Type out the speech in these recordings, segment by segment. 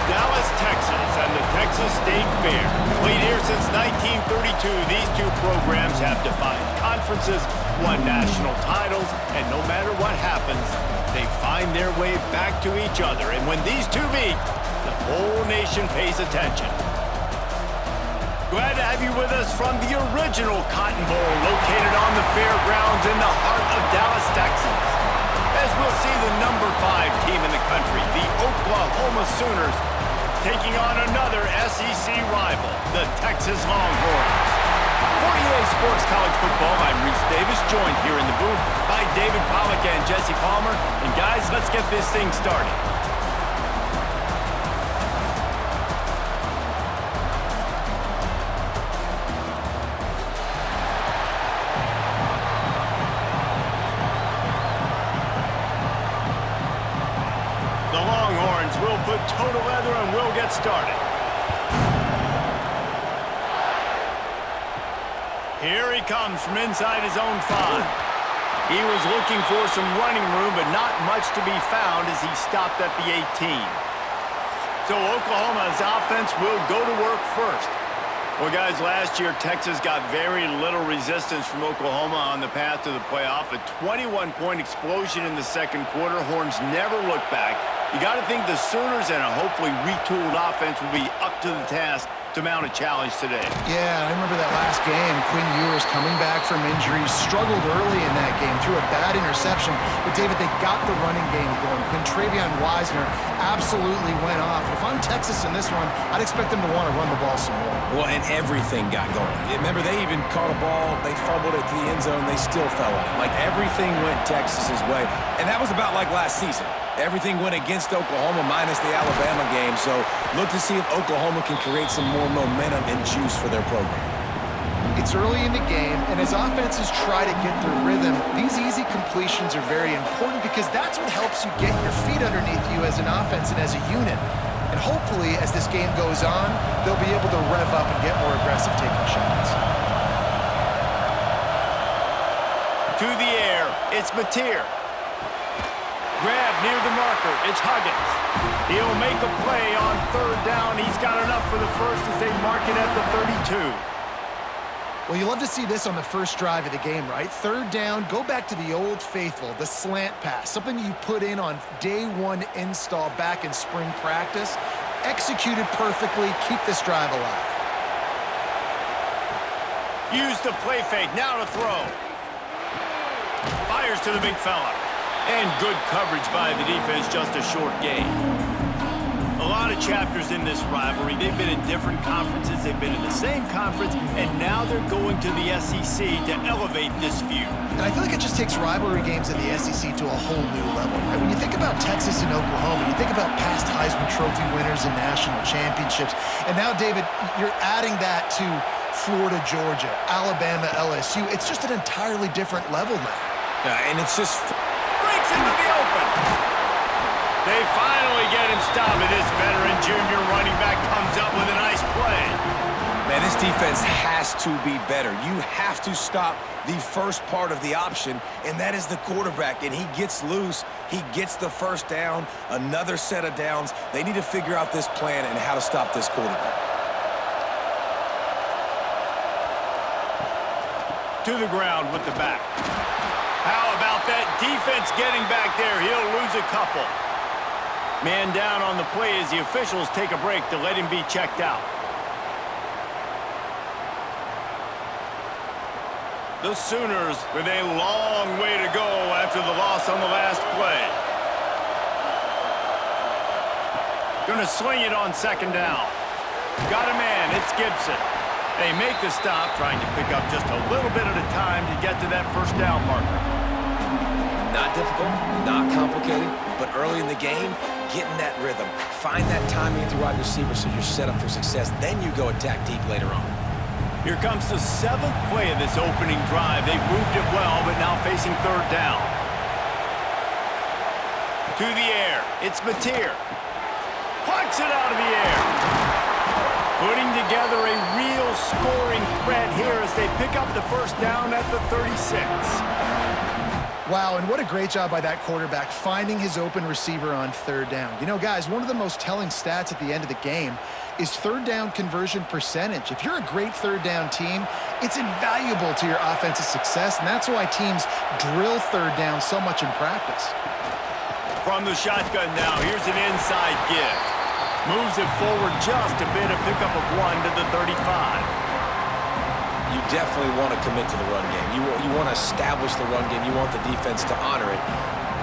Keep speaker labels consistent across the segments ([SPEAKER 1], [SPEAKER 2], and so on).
[SPEAKER 1] Dallas, Texas, and the Texas State Fair. Played here since 1932, these two programs have defined conferences, won national titles, and no matter what happens, they find their way back to each other. And when these two meet, the whole nation pays attention. Glad to have you with us from the original Cotton Bowl, located on the fairgrounds in the heart of Dallas, Texas. As we'll see the number 5 team in the country, the Oklahoma Sooners, taking on another SEC rival, the Texas Longhorns. For EA Sports College Football, I'm Reese Davis, joined here in the booth by David Pollack and Jesse Palmer. And guys, let's get this thing started. Put total leather and we'll get started. Here he comes from inside his own 5. He was looking for some running room, but not much to be found as he stopped at the 18. So Oklahoma's offense will go to work first. Well, guys, last year Texas got very little resistance from Oklahoma on the path to the playoff. A 21-point explosion in the second quarter. Horns never looked back. You got to think the Sooners and a hopefully retooled offense will be up to the task to mount a challenge today.
[SPEAKER 2] Yeah, I remember that last game. Quinn Ewers coming back from injury, struggled early in that game, threw a bad interception. But, David, they got the running game going. Quintravion Wisener absolutely went off. If I'm Texas in this one, I'd expect them to want to run the ball some more.
[SPEAKER 3] Well, and everything got going. Remember, they even caught a ball, they fumbled it to the end zone, they still fell on it. Like, everything went Texas's way. And that was about like last season. Everything went against Oklahoma minus the Alabama game, so look to see if Oklahoma can create some more momentum and juice for their program.
[SPEAKER 2] It's early in the game, and as offenses try to get their rhythm, these easy completions are very important because that's what helps you get your feet underneath you as an offense and as a unit. And hopefully, as this game goes on, they'll be able to rev up and get more aggressive taking shots.
[SPEAKER 1] To the air, it's Mateer. Grab near the marker, it's Huggins. He'll make a play on third down. He's got enough for the first as they mark it at the 32.
[SPEAKER 2] Well, you love to see this on the first drive of the game, right? Third down, go back to the old faithful, the slant pass, something you put in on day 1 install back in spring practice. Executed perfectly, keep this drive alive.
[SPEAKER 1] Use the play fake, now to throw. Fires to the big fella. And good coverage by the defense, just a short gain. A lot of chapters in this rivalry. They've been in different conferences. They've been in the same conference, and now they're going to the SEC to elevate this feud.
[SPEAKER 2] And I feel like it just takes rivalry games in the SEC to a whole new level, right? When you think about Texas and Oklahoma, you think about past Heisman Trophy winners and national championships. And now, David, you're adding that to Florida, Georgia, Alabama, LSU. It's just an entirely different level now.
[SPEAKER 3] And it's just...
[SPEAKER 1] into the open. They finally get him stopped, and this veteran junior running back comes up with a nice play.
[SPEAKER 3] Man, this defense has to be better. You have to stop the first part of the option, and that is the quarterback. And he gets loose. He gets the first down, another set of downs. They need to figure out this plan and how to stop this quarterback.
[SPEAKER 1] To the ground with the back. How about that defense getting back there? He'll lose a couple. Man down on the play as the officials take a break to let him be checked out. The Sooners with a long way to go after the loss on the last play. Gonna swing it on second down. Got a man, it's Gibson. They make the stop, trying to pick up just a little bit at a time to get to that first down marker.
[SPEAKER 3] Not difficult, not complicated, but early in the game, getting that rhythm. Find that timing at the wide receiver so you're set up for success. Then you go attack deep later on.
[SPEAKER 1] Here comes the 7th play of this opening drive. They've moved it well, but now facing third down. To the air, it's Mateer. Plucks it out of the air. Putting together a real scoring threat here as they pick up the first down at the 36.
[SPEAKER 2] Wow, and what a great job by that quarterback finding his open receiver on third down. You know, guys, one of the most telling stats at the end of the game is third down conversion percentage. If you're a great third down team, it's invaluable to your offensive success, and that's why teams drill third down so much in practice.
[SPEAKER 1] From the shotgun now, here's an inside give. Moves it forward just a bit, a pickup of 1 to the 35.
[SPEAKER 3] You definitely want to commit to the run game. You want to establish the run game. You want the defense to honor it.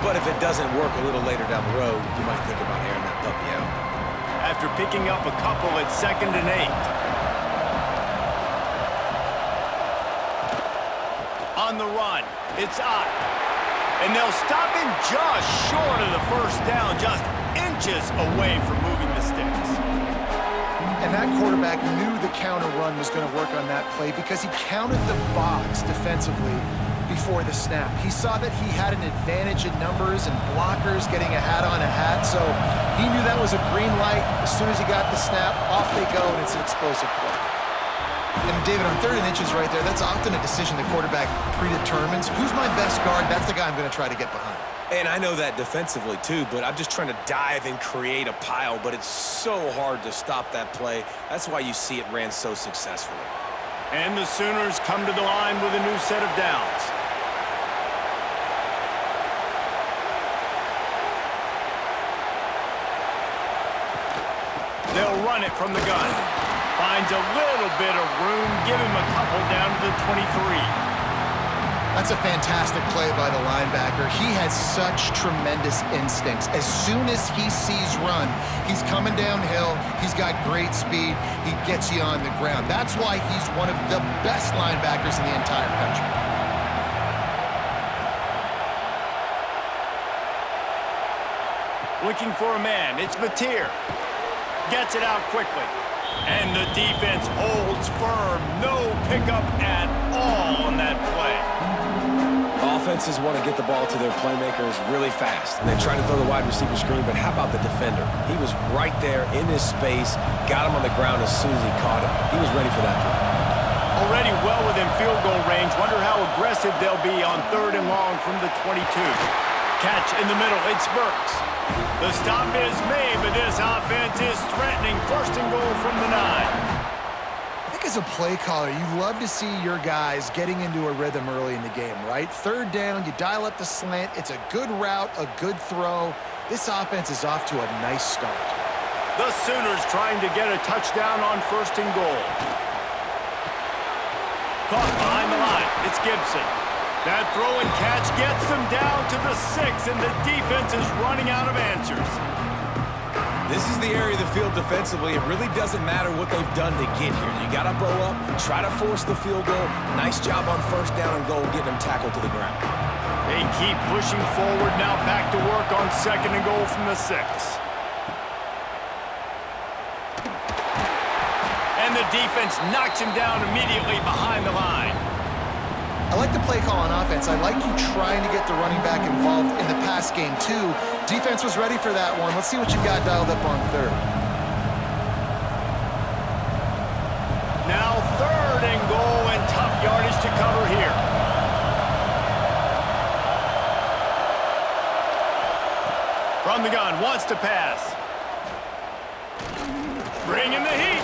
[SPEAKER 3] But if it doesn't work a little later down the road, you might think about airing that puppy out.
[SPEAKER 1] After picking up a couple at 2nd and 8. On the run, it's up. And they'll stop him just short of the first down, just inches away from moving the sticks.
[SPEAKER 2] And that quarterback knew the counter run was going to work on that play because he counted the box defensively before the snap. He saw that he had an advantage in numbers and blockers getting a hat on a hat, so he knew that was a green light. As soon as he got the snap, off they go, and it's an explosive play. And David, on 3rd and inches right there, that's often a decision the quarterback predetermines. Who's my best guard? That's the guy I'm going to try to get behind.
[SPEAKER 3] And I know that defensively, too, but I'm just trying to dive and create a pile, but it's so hard to stop that play. That's why you see it ran so successfully.
[SPEAKER 1] And the Sooners come to the line with a new set of downs. They'll run it from the gun. Finds a little bit of room, give him a couple down to the 23.
[SPEAKER 2] That's a fantastic play by the linebacker. He has such tremendous instincts. As soon as he sees run, he's coming downhill. He's got great speed. He gets you on the ground. That's why he's one of the best linebackers in the entire country.
[SPEAKER 1] Looking for a man. It's Mateer. Gets it out quickly. And the defense holds firm. No pickup at all on that play.
[SPEAKER 3] Offenses want to get the ball to their playmakers really fast, and they try to throw the wide receiver screen, but how about the defender? He was right there in his space, got him on the ground as soon as he caught him. He was ready for that play.
[SPEAKER 1] Already well within field goal range. Wonder how aggressive they'll be on 3rd and long from the 22. Catch in the middle. It's Burks. The stop is made, but this offense is threatening. 1st and goal from the 9.
[SPEAKER 2] As a play caller, you love to see your guys getting into a rhythm early in the game, right? 3rd down, you dial up the slant. It's a good route, a good throw. This offense is off to a nice start.
[SPEAKER 1] The Sooners trying to get a touchdown on 1st and goal. Caught behind the line. It's Gibson. That throw and catch gets them down to the 6, and the defense is running out of answers.
[SPEAKER 3] This is the area of the field defensively. It really doesn't matter what they've done to get here. You got to bow up, try to force the field goal. Nice job on 1st down and goal, getting them tackled to the ground.
[SPEAKER 1] They keep pushing forward, now back to work on 2nd and goal from the 6. And the defense knocks him down immediately behind the line.
[SPEAKER 2] I like the play call on offense. I like you trying to get the running back involved in the pass game, too. Defense was ready for that one. Let's see what you got dialed up on 3rd.
[SPEAKER 1] Now 3rd and goal, and tough yardage to cover here. From the gun, wants to pass. Bringing the heat.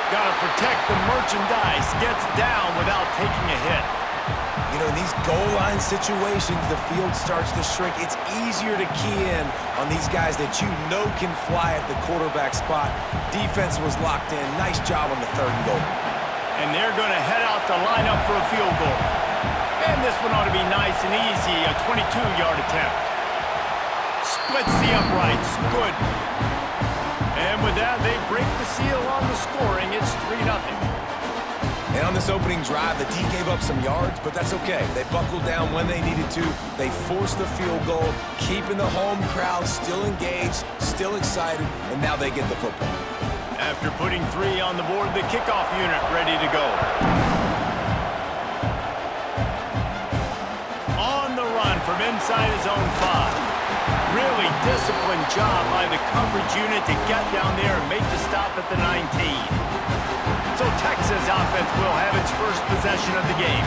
[SPEAKER 1] Got to protect the merchandise. Gets down without taking a hit.
[SPEAKER 3] You know, in these goal line situations, the field starts to shrink. It's easier to key in on these guys that you know can fly at the quarterback spot. Defense was locked in. Nice job on the 3rd and goal.
[SPEAKER 1] And they're going to head out to line up for a field goal. And this one ought to be nice and easy, a 22-yard attempt. Splits the uprights. Good. And with that, they break the seal on the scoring. It's 3-0.
[SPEAKER 3] And on this opening drive, the D gave up some yards, but that's okay. They buckled down when they needed to. They forced the field goal, keeping the home crowd still engaged, still excited, and now they get the football.
[SPEAKER 1] After putting 3 on the board, the kickoff unit ready to go. On the run from inside his own 5. Really disciplined job by the coverage unit to get down there and make the stop at the 19. So Texas offense will have its first possession of the game.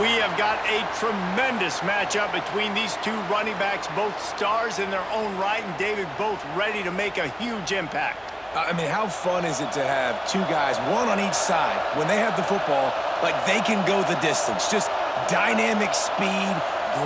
[SPEAKER 1] We have got a tremendous matchup between these two running backs, both stars in their own right, and David, both ready to make a huge impact.
[SPEAKER 3] I mean, how fun is it to have two guys, one on each side, when they have the football, like they can go the distance. Just dynamic speed,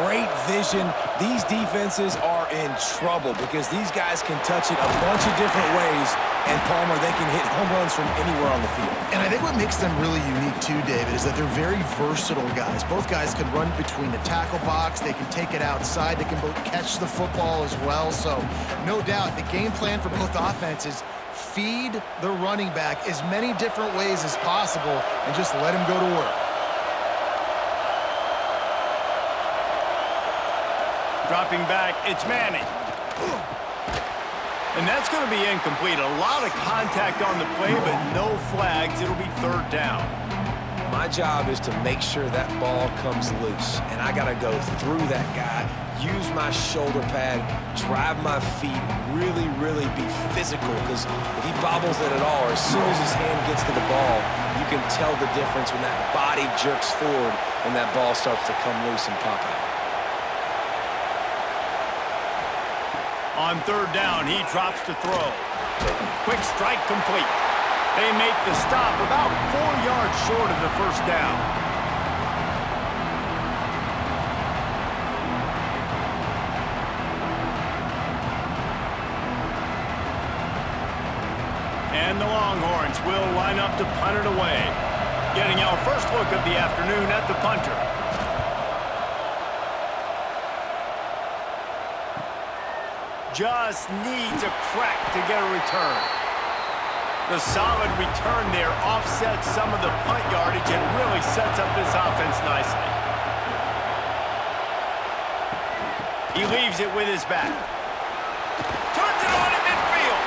[SPEAKER 3] great vision. These defenses are in trouble because these guys can touch it a bunch of different ways, and Palmer, they can hit home runs from anywhere on the field.
[SPEAKER 2] And I think what makes them really unique too, David, is that they're very versatile guys. Both guys can run between the tackle box. They can take it outside. They can both catch the football as well. So no doubt the game plan for both offenses, feed the running back as many different ways as possible and just let him go to work.
[SPEAKER 1] Dropping back, it's Manning. And that's going to be incomplete. A lot of contact on the play, but no flags. It'll be third down.
[SPEAKER 3] My job is to make sure that ball comes loose, and I got to go through that guy, use my shoulder pad, drive my feet, really, really be physical, because if he bobbles it at all, or as soon as his hand gets to the ball, you can tell the difference when that body jerks forward and that ball starts to come loose and pop out.
[SPEAKER 1] On third down, he drops to throw. Quick strike complete. They make the stop about 4 yards short of the first down. And the Longhorns will line up to punt it away. Getting our first look of the afternoon at the punter. Just needs a crack to get a return. The solid return there offsets some of the punt yardage and really sets up this offense nicely. He leaves it with his back. Turns it on in midfield.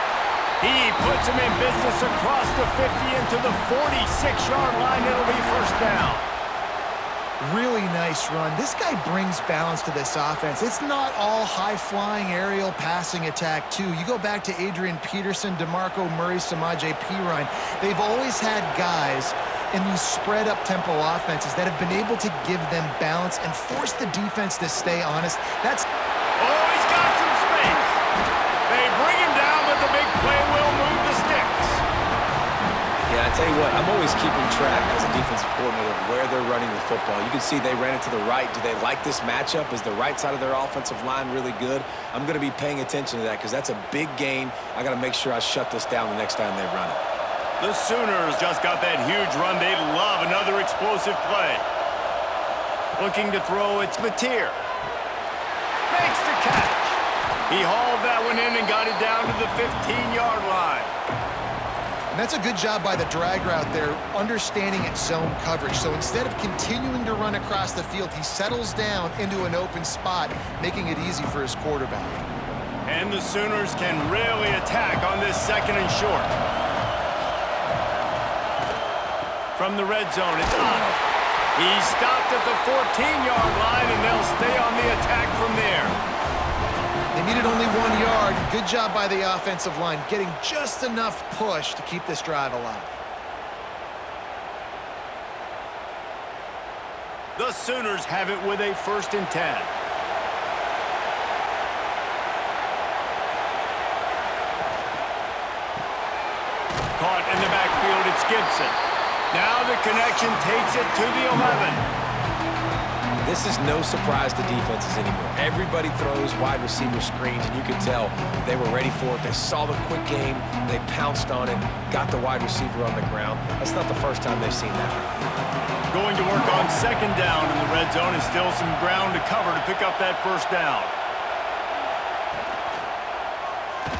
[SPEAKER 1] He puts him in business across the 50 into the 46-yard line. It'll be first down.
[SPEAKER 2] Really nice run. This guy brings balance to this offense. It's not all high-flying aerial passing attack, too. You go back to Adrian Peterson, DeMarco Murray, Samaje Perine. They've always had guys in these spread-up tempo offenses that have been able to give them balance and force the defense to stay honest. That's...
[SPEAKER 1] Oh, he's got some space. They bring him down, but the big play will move the sticks.
[SPEAKER 3] Yeah, I tell you what, I'm always keeping track as a defensive coordinator of where they're running the football. You can see they ran it to the right. Do they like this matchup? Is the right side of their offensive line really good? I'm going to be paying attention to that because that's a big gain. I got to make sure I shut this down the next time they run it.
[SPEAKER 1] The Sooners just got that huge run. They love another explosive play. Looking to throw, it's Mateer. Makes the catch. He hauled that one in and got it down to the 15-yard line.
[SPEAKER 2] And that's a good job by the drag route there, understanding its zone coverage. So instead of continuing to run across the field, he settles down into an open spot, making it easy for his quarterback.
[SPEAKER 1] And the Sooners can really attack on this second and short. From the red zone, it's on. He's stopped at the 14-yard line, and they'll stay on the attack from there.
[SPEAKER 2] They needed only 1 yard. Good job by the offensive line, getting just enough push to keep this drive alive.
[SPEAKER 1] The Sooners have it with a 1st and 10. Caught in the backfield, it's Gibson. Now the connection takes it to the 11.
[SPEAKER 3] This is no surprise to defenses anymore. Everybody throws wide receiver screens, and you can tell they were ready for it. They saw the quick game. They pounced on it, got the wide receiver on the ground. That's not the first time they've seen that.
[SPEAKER 1] Going to work on 2nd down in the red zone, and still some ground to cover to pick up that 1st down.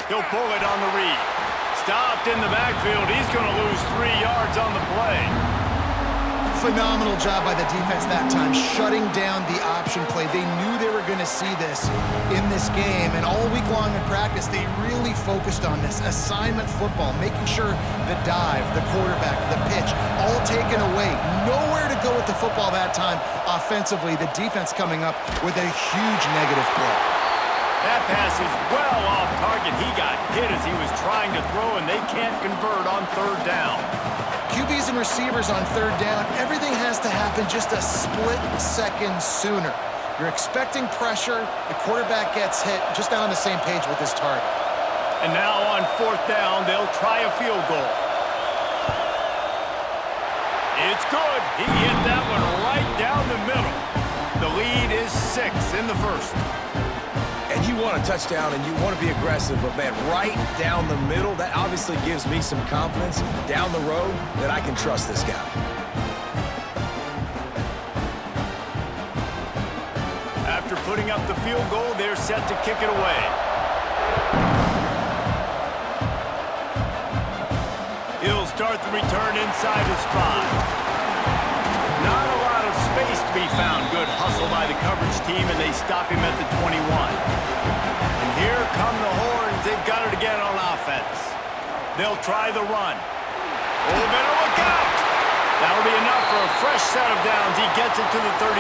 [SPEAKER 1] He'll pull it on the read. Stopped in the backfield. He's going to lose 3 yards on the play.
[SPEAKER 2] Phenomenal job by the defense that time, shutting down the option play. They knew they were going to see this in this game, and all week long in practice, they really focused on this assignment football, making sure the dive, the quarterback, the pitch, all taken away. Nowhere to go with the football that time offensively. The defense coming up with a huge negative play.
[SPEAKER 1] That pass is well off target. He got hit as he was trying to throw, and they can't convert on 3rd down.
[SPEAKER 2] QBs and receivers on third down, everything has to happen just a split second sooner. You're expecting pressure, the quarterback gets hit, just not on the same page with his target.
[SPEAKER 1] And now on fourth down, they'll try a field goal. It's good. He hit that one right down the middle. The lead is 6 in the first.
[SPEAKER 3] And you want a touchdown and you want to be aggressive, but man, right down the middle, that obviously gives me some confidence down the road that I can trust this guy.
[SPEAKER 1] After putting up the field goal, they're set to kick it away. He'll start the return inside his 5. Not a lot of space to be found. Good hustle by the coverage team, and they stop him at the 21. And here come the Horns. They've got it again on offense. They'll try the run. Oh, better look out. That'll be enough for a fresh set of downs. He gets it to the 32.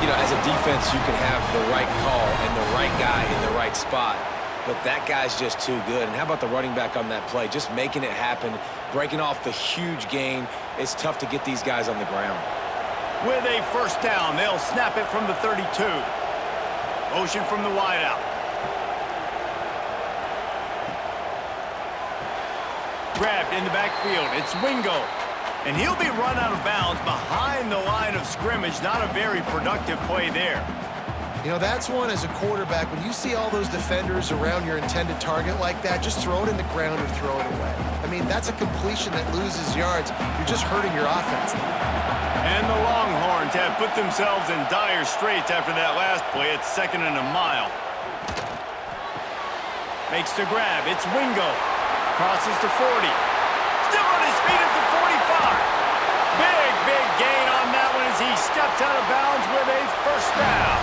[SPEAKER 3] You know, as a defense, you can have the right call and the right guy in the right spot, but that guy's just too good. And how about the running back on that play? Just making it happen, breaking off the huge gain. It's tough to get these guys on the ground.
[SPEAKER 1] With a first down, they'll snap it from the 32. Motion from the wideout. Grabbed in the backfield. It's Wingo. And he'll be run out of bounds behind the line of scrimmage. Not a very productive play there.
[SPEAKER 2] You know, that's one as a quarterback, when you see all those defenders around your intended target like that, just throw it in the ground or throw it away. I mean, that's a completion that loses yards. You're just hurting your offense.
[SPEAKER 1] And the Longhorns have put themselves in dire straits after that last play. It's 2nd and a mile. Makes the grab. It's Wingo. Crosses to 40. Still on his feet at the 45. Big gain on that one as he steps out of bounds with a first down.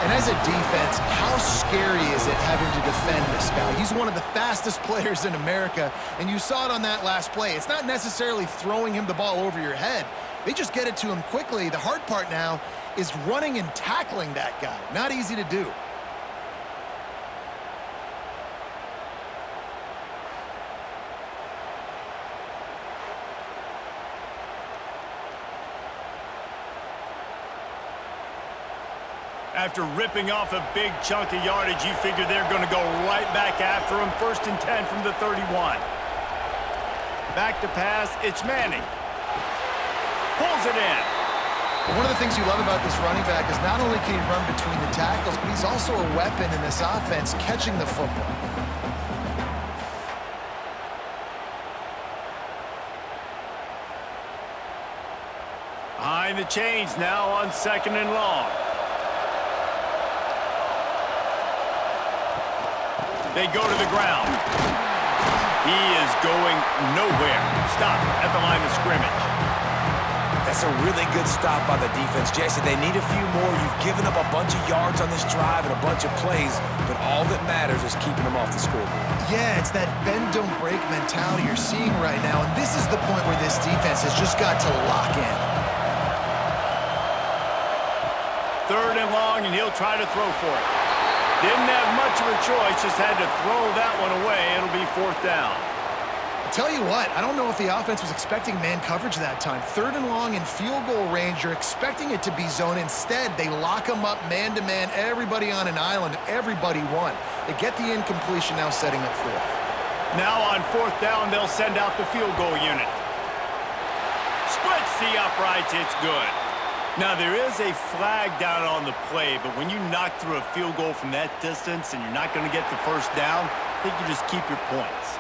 [SPEAKER 2] And as a defense, how scary is it having to defend this guy? He's one of the fastest players in America, and you saw it on that last play. It's not necessarily throwing him the ball over your head. They just get it to him quickly. The hard part now is running and tackling that guy. Not easy to do.
[SPEAKER 1] After ripping off a big chunk of yardage, you figure they're going to go right back after him. 1st and 10 from the 31. Back to pass. It's Manning. Pulls it in.
[SPEAKER 2] One of the things you love about this running back is not only can he run between the tackles, but he's also a weapon in this offense, catching the football.
[SPEAKER 1] Behind the chains now on 2nd and long. They go to the ground. He is going nowhere. Stop at the line of scrimmage.
[SPEAKER 3] That's a really good stop by the defense, Jason. They need a few more. You've given up a bunch of yards on this drive and a bunch of plays, but all that matters is keeping them off the scoreboard.
[SPEAKER 2] Yeah, it's that bend, don't break mentality you're seeing right now, and this is the point where this defense has just got to lock in.
[SPEAKER 1] 3rd and long, and he'll try to throw for it. Didn't have much of a choice, just had to throw that one away. It'll be 4th down.
[SPEAKER 2] Tell you what, I don't know if the offense was expecting man coverage that time. 3rd and long in field goal range, you're expecting it to be zone. Instead, they lock them up man-to-man, everybody on an island, everybody won. They get the incompletion, now setting up 4th.
[SPEAKER 1] Now on 4th down, they'll send out the field goal unit. Splits the uprights, it's good. Now, there is a flag down on the play, but when you knock through a field goal from that distance and you're not going to get the first down, I think you just keep your points.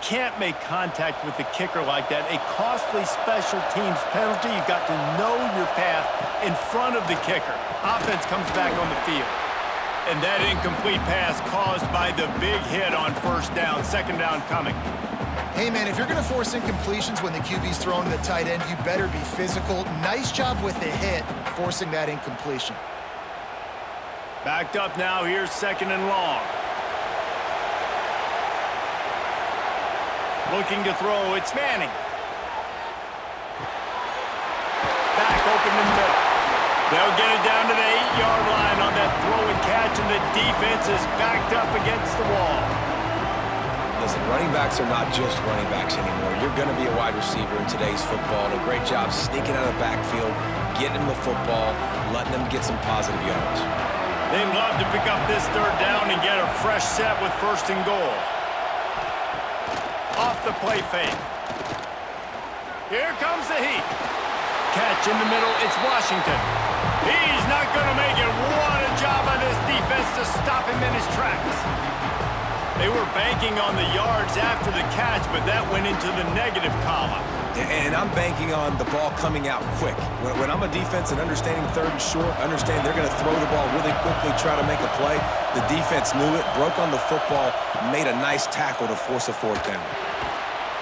[SPEAKER 1] Can't make contact with the kicker like that. A costly special teams penalty. You've got to know your path in front of the kicker. Offense comes back on the field. And that incomplete pass caused by the big hit on 1st down. 2nd down coming.
[SPEAKER 2] Hey, man, if you're going to force incompletions when the QB's throwing to the tight end, you better be physical. Nice job with the hit, forcing that incompletion.
[SPEAKER 1] Backed up now. Here's 2nd and long. Looking to throw. It's Manning. Back open in the middle. They'll get it down to the 8-yard line on that throw and catch, and the defense is backed up against the wall.
[SPEAKER 3] Listen, running backs are not just running backs anymore. You're going to be a wide receiver in today's football. And a great job sneaking out of the backfield, getting them the football, letting them get some positive yards.
[SPEAKER 1] They'd love to pick up this third down and get a fresh set with first and goal. Off the play fake. Here comes the heat. Catch in the middle, it's Washington. He's not going to make it. What a job by this defense to stop him in his tracks. They were banking on the yards after the catch, but that went into the negative column.
[SPEAKER 3] And I'm banking on the ball coming out quick. When I'm a defense and understanding third and short, understand they're going to throw the ball really quickly, try to make a play. The defense knew it, broke on the football, made a nice tackle to force a fourth down.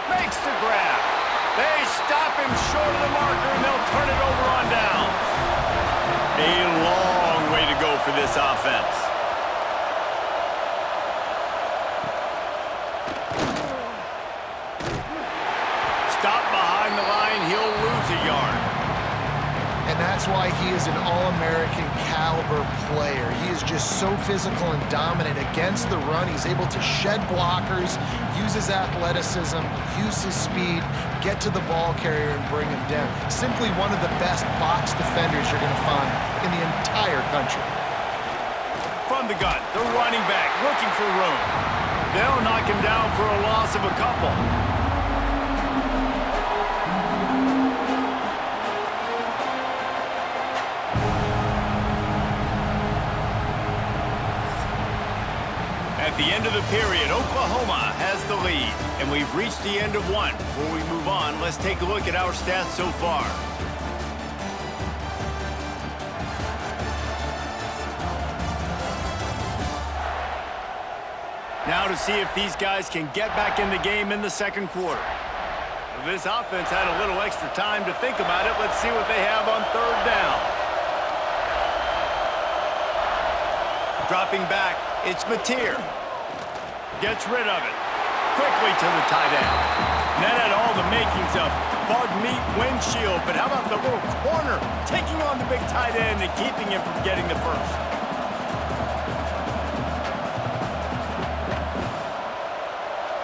[SPEAKER 1] Makes the grab. They stop him short of the marker, and they'll turn it over on downs. A long way to go for this offense. Stop behind the line, he'll lose a yard.
[SPEAKER 2] And that's why he is an All-American caliber player. He is just so physical and dominant against the run. He's able to shed blockers, use his athleticism, use his speed, get to the ball carrier and bring him down. Simply one of the best box defenders you're going to find in the entire country.
[SPEAKER 1] From the gun, the running back looking for room. They'll knock him down for a loss of a couple. At the end of the period, Oklahoma has the lead, and we've reached the end of one. Before we move on, let's take a look at our stats so far. Now to see if these guys can get back in the game in the second quarter. This offense had a little extra time to think about it. Let's see what they have on third down. Dropping back, it's Mateer. Gets rid of it. Quickly to the tight end. That had all the makings of bug meat windshield, but how about the little corner taking on the big tight end and keeping him from getting the first?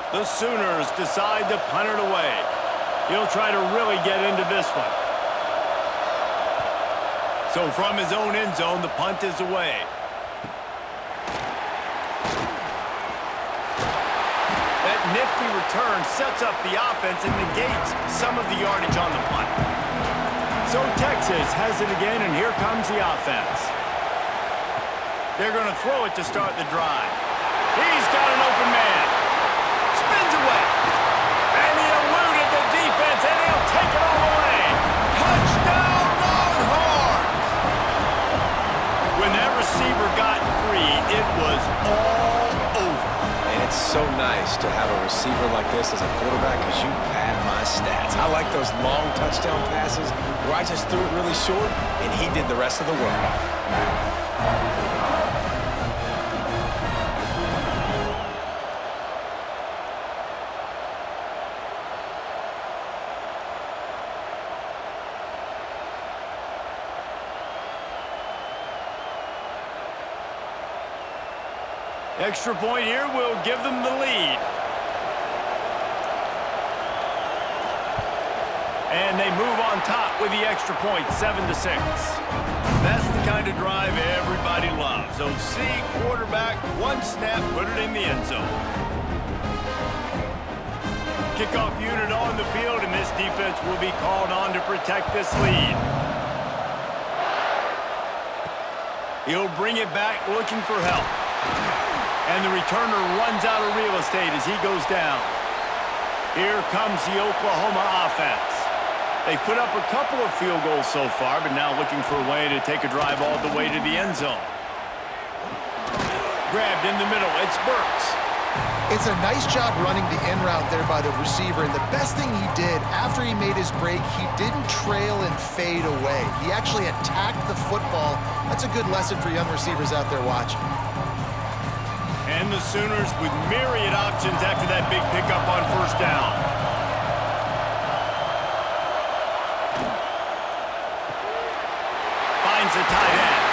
[SPEAKER 1] The Sooners decide to punt it away. He'll try to really get into this one. So from his own end zone, the punt is away. That nifty return sets up the offense and negates some of the yardage on the punt. So Texas has it again, and here comes the offense. They're going to throw it to start the drive. He's got an open man. Spins away. And he eluded the defense, and he'll take it all the way. Touchdown, Longhorns! When that receiver got free, it was all over.
[SPEAKER 3] And it's so nice to have a receiver like this as a quarterback because you pad my stats. I like those long touchdown passes where I just threw it really short, and he did the rest of the work.
[SPEAKER 1] Extra point here will give them the lead. And they move on top with the extra point, 7-6. That's the kind of drive everybody loves. OC, quarterback, one snap, put it in the end zone. Kickoff unit on the field, and this defense will be called on to protect this lead. He'll bring it back looking for help. And the returner runs out of real estate as he goes down. Here comes the Oklahoma offense. They've put up a couple of field goals so far, but now looking for a way to take a drive all the way to the end zone. Grabbed in the middle, it's Burks.
[SPEAKER 2] It's a nice job running the in route there by the receiver, and the best thing he did after he made his break, he didn't trail and fade away. He actually attacked the football. That's a good lesson for young receivers out there watching.
[SPEAKER 1] And the Sooners with myriad options after that big pickup on first down. Finds the tight end.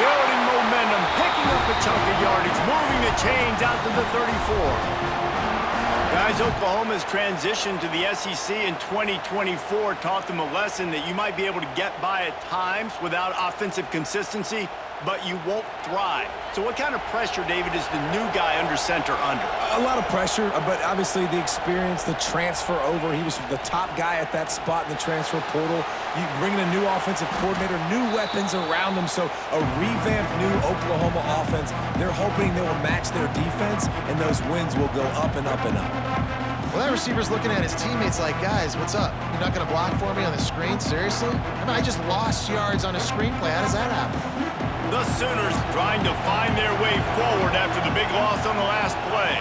[SPEAKER 1] Building momentum, picking up a chunk of yardage, moving the chains out to the 34. Guys, Oklahoma's transition to the SEC in 2024 taught them a lesson that you might be able to get by at times without offensive consistency, but you won't thrive. So what kind of pressure, David, is the new guy under center under?
[SPEAKER 3] A lot of pressure, but obviously the experience, the transfer over. He was the top guy at that spot in the transfer portal. You bring in a new offensive coordinator, new weapons around him, so a revamped new Oklahoma offense. They're hoping they will match their defense, and those wins will go up and up and up.
[SPEAKER 2] Well, that receiver's looking at his teammates like, guys, what's up? You're not going to block for me on the screen? Seriously? I just lost yards on a screenplay. How does that happen?
[SPEAKER 1] The Sooners trying to find their way forward after the big loss on the last play.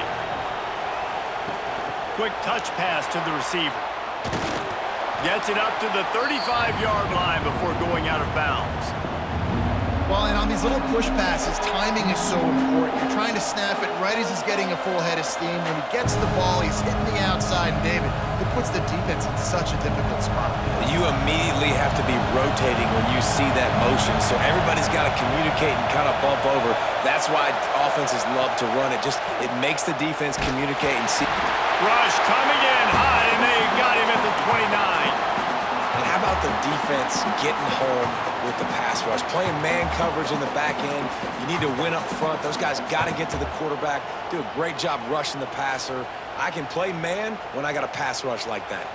[SPEAKER 1] Quick touch pass to the receiver. Gets it up to the 35-yard line before going out of bounds.
[SPEAKER 2] Well, and on these little push passes, timing is so important. You're trying to snap it right as he's getting a full head of steam. When he gets the ball, he's hitting the outside, and David, it puts the defense in such a difficult spot.
[SPEAKER 3] You immediately have to be rotating when you see that motion, so everybody's got to communicate and kind of bump over. That's why offenses love to run it. It makes the defense communicate and see.
[SPEAKER 1] Rush coming in high, and they got him at the 29.
[SPEAKER 3] And how about the defense getting home with the pass rush? Playing man coverage in the back end. You need to win up front. Those guys got to get to the quarterback. Do a great job rushing the passer. I can play man when I got a pass rush like that.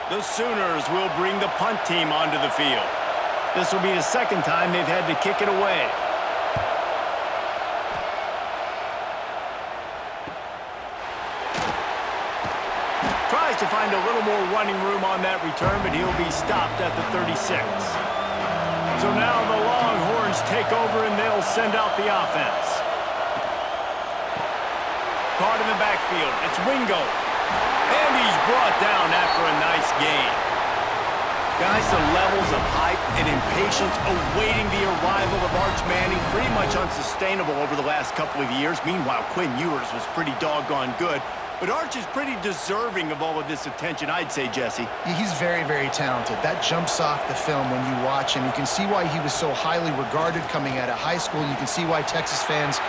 [SPEAKER 1] The Sooners will bring the punt team onto the field. This will be the second time they've had to kick it away. Tries to find a little more running room on that return, but he'll be stopped at the 36. So now the Longhorns take over, and they'll send out the offense. Caught in the backfield. It's Wingo. And he's brought down after a nice gain. Guys, the levels of hype and impatience awaiting the arrival of Arch Manning pretty much unsustainable over the last couple of years. Meanwhile, Quinn Ewers was pretty doggone good. But Arch is pretty deserving of all of this attention, I'd say, Jesse.
[SPEAKER 2] He's very, very talented. That jumps off the film when you watch him. You can see why he was so highly regarded coming out of high school. You can see why Texas fans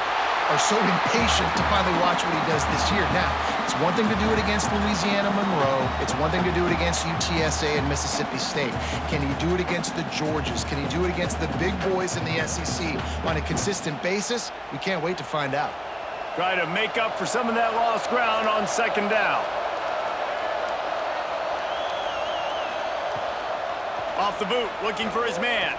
[SPEAKER 2] are so impatient to finally watch what he does this year. Now, it's one thing to do it against Louisiana Monroe. It's one thing to do it against UTSA and Mississippi State. Can he do it against the Georgias? Can he do it against the big boys in the SEC on a consistent basis? We can't wait to find out.
[SPEAKER 1] Try to make up for some of that lost ground on second down. Off the boot, looking for his man.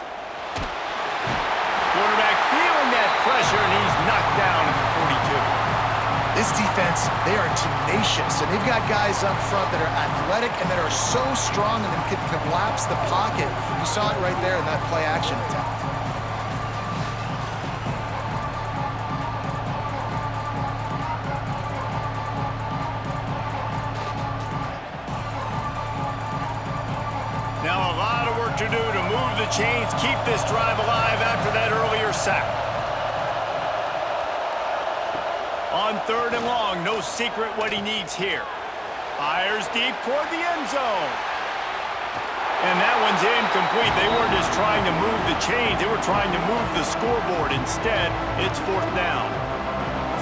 [SPEAKER 1] Quarterback feeling that pressure, and he's knocked down at the 42.
[SPEAKER 2] This defense, they are tenacious, and they've got guys up front that are athletic and that are so strong and can collapse the pocket. You saw it right there in that play-action attack.
[SPEAKER 1] Now a lot of work to do to move the chains, keep this drive alive after that earlier sack. On third and long, no secret what he needs here. Fires deep toward the end zone. And that one's incomplete. They weren't just trying to move the chains, they were trying to move the scoreboard. Instead, it's fourth down.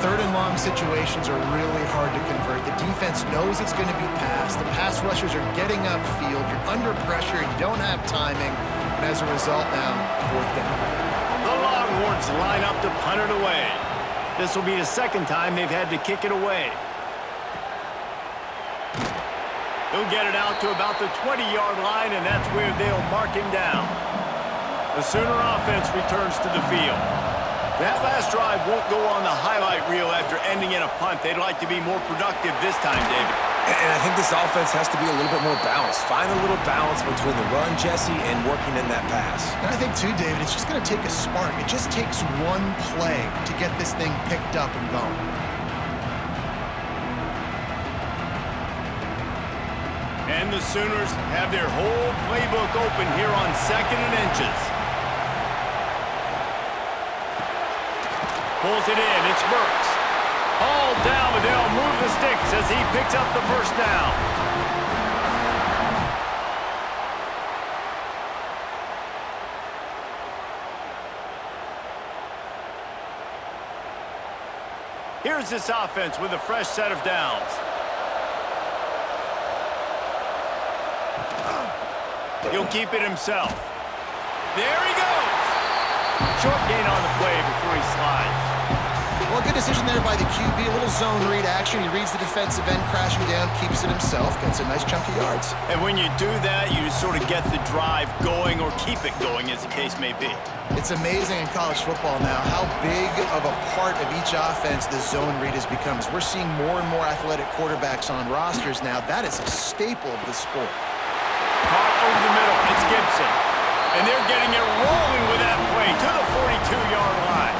[SPEAKER 2] Third and long situations are really hard to convert. The defense knows it's going to be passed. The pass rushers are getting upfield. You're under pressure. You don't have timing. And as a result now, fourth down.
[SPEAKER 1] The Longhorns line up to punt it away. This will be the second time they've had to kick it away. He'll get it out to about the 20-yard line, and that's where they'll mark him down. The Sooner offense returns to the field. That last drive won't go on the highlight reel after ending in a punt. They'd like to be more productive this time, David.
[SPEAKER 3] And I think this offense has to be a little bit more balanced. Find a little balance between the run, Jesse, and working in that pass.
[SPEAKER 2] And I think, too, David, it's just going to take a spark. It just takes one play to get this thing picked up and going.
[SPEAKER 1] And the Sooners have their whole playbook open here on 2nd and inches. Pulls it in. It's Burks. All down, but they'll move the sticks as he picks up the first down. Here's this offense with a fresh set of downs. He'll keep it himself. There he goes. Short gain on the play before he slides.
[SPEAKER 2] Well, good decision there by the QB. A little zone read action. He reads the defensive end crashing down, keeps it himself, gets a nice chunk of yards.
[SPEAKER 1] And when you do that, you sort of get the drive going or keep it going, as the case may be.
[SPEAKER 2] It's amazing in college football now how big of a part of each offense the zone read has become. As we're seeing more and more athletic quarterbacks on rosters now, that is a staple of the sport.
[SPEAKER 1] Caught over the middle. It's Gibson. And they're getting it rolling with that play to the 42-yard line.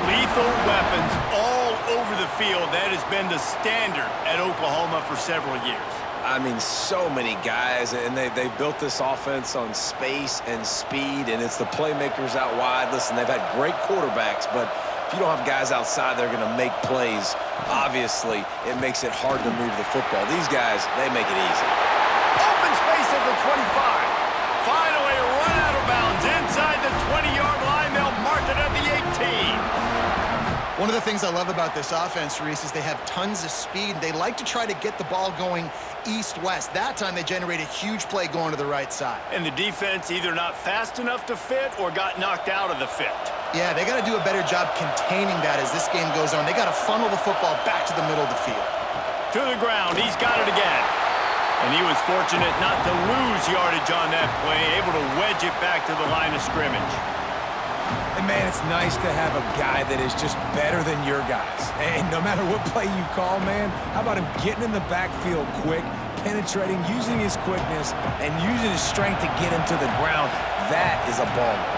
[SPEAKER 1] Lethal weapons all over the field. That has been the standard at Oklahoma for several years.
[SPEAKER 3] I mean, so many guys, and they built this offense on space and speed, and it's the playmakers out wide. Listen, they've had great quarterbacks, but if you don't have guys outside that are going to make plays, obviously it makes it hard to move the football. These guys, they make it easy.
[SPEAKER 1] Open space at the 25. Finally run out of bounds inside the 20-yard line. They'll mark it at the 18.
[SPEAKER 2] One of the things I love about this offense, Reese, is they have tons of speed. They like to try to get the ball going east-west. That time they generate a huge play going to the right side.
[SPEAKER 1] And the defense either not fast enough to fit or got knocked out of the fit.
[SPEAKER 2] Yeah, they got to do a better job containing that as this game goes on. They got to funnel the football back to the middle of the field.
[SPEAKER 1] To the ground. He's got it again. And he was fortunate not to lose yardage on that play, able to wedge it back to the line of scrimmage.
[SPEAKER 3] And, man, it's nice to have a guy that is just better than your guys. And no matter what play you call, man, how about him getting in the backfield quick, penetrating, using his quickness, and using his strength to get him to the ground? That is a baller.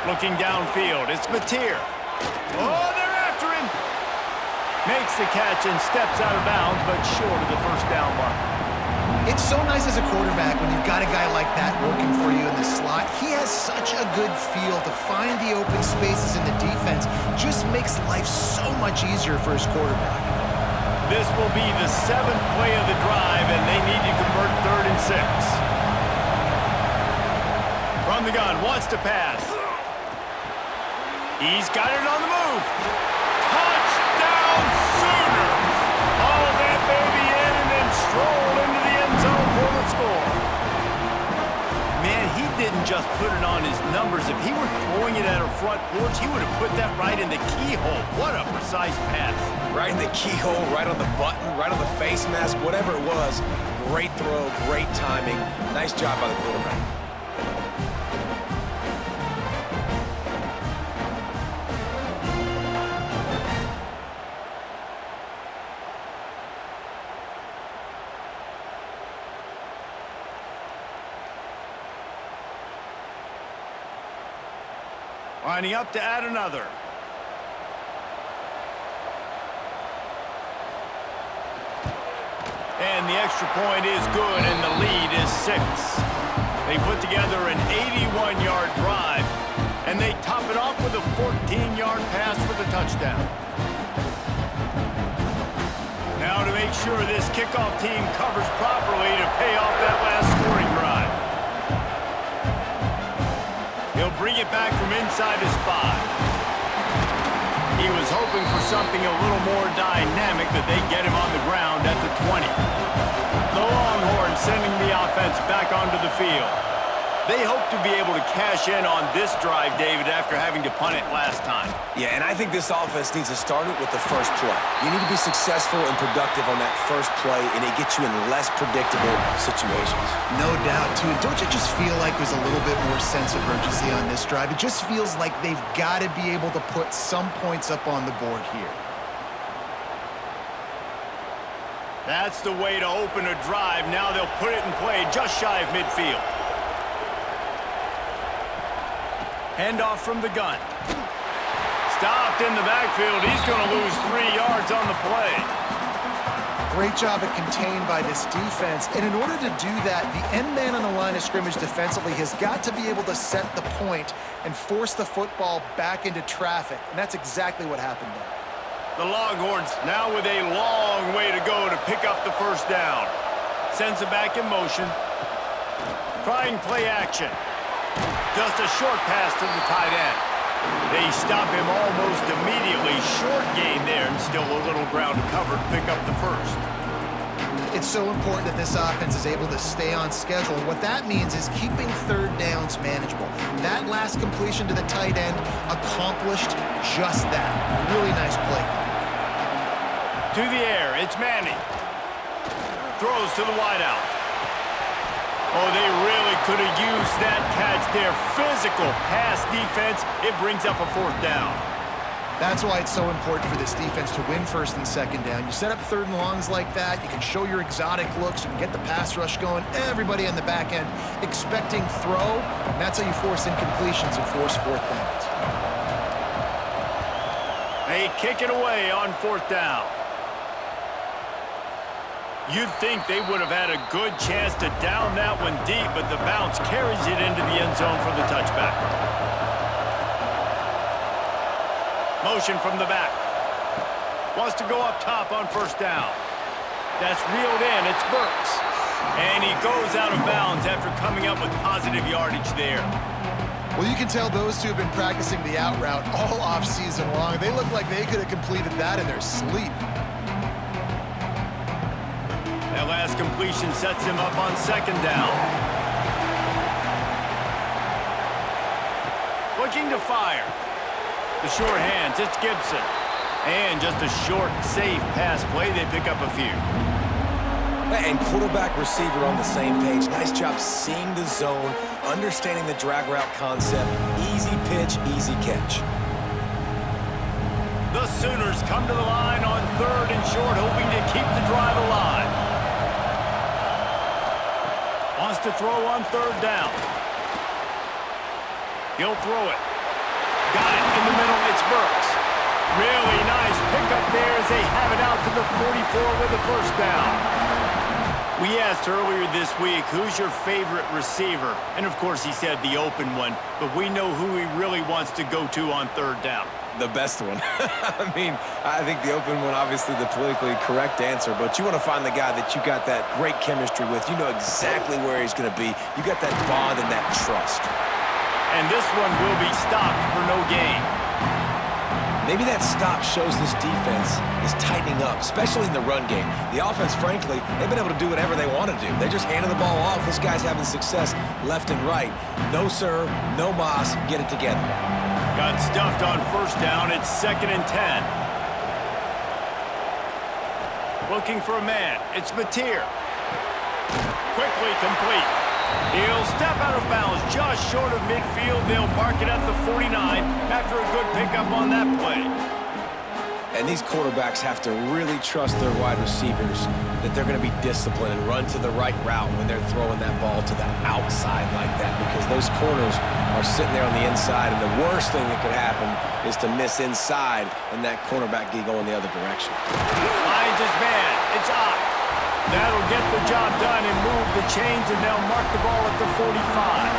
[SPEAKER 1] Looking downfield, it's Mateer. Oh, they're after him. Makes the catch and steps out of bounds, but short of the first down mark.
[SPEAKER 2] It's so nice as a quarterback when you've got a guy like that working for you in the slot. He has such a good feel to find the open spaces in the defense. Just makes life so much easier for his quarterback.
[SPEAKER 1] This will be the 7th play of the drive, and they need to convert 3rd and 6. From the gun, wants to pass. He's got it on the move. Touchdown Sooners! All that baby in and then stroll into the end zone for the score. Man, he didn't just put it on his numbers. If he were throwing it at a front porch, he would have put that right in the keyhole. What a precise pass.
[SPEAKER 3] Right in the keyhole, right on the button, right on the face mask, whatever it was. Great throw, great timing. Nice job by the quarterback.
[SPEAKER 1] Lining up to add another. And the extra point is good, and the lead is 6. They put together an 81-yard drive, and they top it off with a 14-yard pass for the touchdown. Now to make sure this kickoff team covers properly to pay off that last scoring drive. He'll bring it back from inside his 5. He was hoping for something a little more dynamic, that they get him on the ground at the 20. The Longhorns sending the offense back onto the field. They hope to be able to cash in on this drive, David, after having to punt it last time.
[SPEAKER 3] Yeah, and I think this offense needs to start it with the first play. You need to be successful and productive on that first play, and it gets you in less predictable situations.
[SPEAKER 2] No doubt, too. And don't you just feel like there's a little bit more sense of urgency on this drive? It just feels like they've got to be able to put some points up on the board here.
[SPEAKER 1] That's the way to open a drive. Now they'll put it in play just shy of midfield. Handoff from the gun. Stopped in the backfield. He's going to lose 3 yards on the play.
[SPEAKER 2] Great job at contained by this defense. And in order to do that, the end man on the line of scrimmage defensively has got to be able to set the point and force the football back into traffic. And that's exactly what happened there.
[SPEAKER 1] The Longhorns now with a long way to go to pick up the first down. Sends it back in motion. Trying play action. Just a short pass to the tight end. They stop him almost immediately. Short gain there, and still a little ground to cover to pick up the first.
[SPEAKER 2] It's so important that this offense is able to stay on schedule. And what that means is keeping third downs manageable. That last completion to the tight end accomplished just that. Really nice play.
[SPEAKER 1] To the air, it's Manning. Throws to the wideout. Oh, they really could have used that catch there. Physical pass defense. It brings up a fourth down.
[SPEAKER 2] That's why it's so important for this defense to win first and second down. You set up third and longs like that, you can show your exotic looks, you can get the pass rush going, everybody on the back end expecting throw, and that's how you force incompletions and force fourth downs.
[SPEAKER 1] They kick it away on fourth down. You'd think they would have had a good chance to down that one deep, but the bounce carries it into the end zone for the touchback. Motion from the back. Wants to go up top on first down. That's reeled in. It's Burks. And he goes out of bounds after coming up with positive yardage there.
[SPEAKER 2] Well, you can tell those two have been practicing the out route all offseason long. They look like they could have completed that in their sleep.
[SPEAKER 1] That last completion sets him up on second down. Looking to fire. The short hands, it's Gibson. And just a short, safe pass play. They pick up a few.
[SPEAKER 3] And quarterback receiver on the same page. Nice job seeing the zone, understanding the drag route concept. Easy pitch, easy catch.
[SPEAKER 1] The Sooners come to the line on third and short, hoping to keep the drive alive. Wants to throw on third down. He'll throw it. Got it in the middle. It's Burks. Really nice pickup there as they have it out to the 44 with the first down. We asked earlier this week, who's your favorite receiver? And, of course, he said the open one. But we know who he really wants to go to on third down.
[SPEAKER 3] The best one. I mean, I think the open one, obviously the politically correct answer, but you want to find the guy that you got that great chemistry with. You know exactly where he's going to be. You got that bond and that trust.
[SPEAKER 1] And this one will be stopped for no gain.
[SPEAKER 3] Maybe that stop shows this defense is tightening up, especially in the run game. The offense, frankly, they've been able to do whatever they want to do. They just handed the ball off. This guy's having success left and right. No, sir, no mas, get it together.
[SPEAKER 1] Got stuffed on first down. It's 2nd and 10. Looking for a man. It's Mateer. Quickly complete. He'll step out of bounds just short of midfield. They'll mark it at the 49 after a good pickup on that play.
[SPEAKER 3] And these quarterbacks have to really trust their wide receivers that they're going to be disciplined and run to the right route when they're throwing that ball to the outside like that, because those corners are sitting there on the inside, and the worst thing that could happen is to miss inside and that cornerback get going the other direction.
[SPEAKER 1] Finds his man. It's Ott. That'll get the job done and move the chains, and they'll mark the ball at the 45.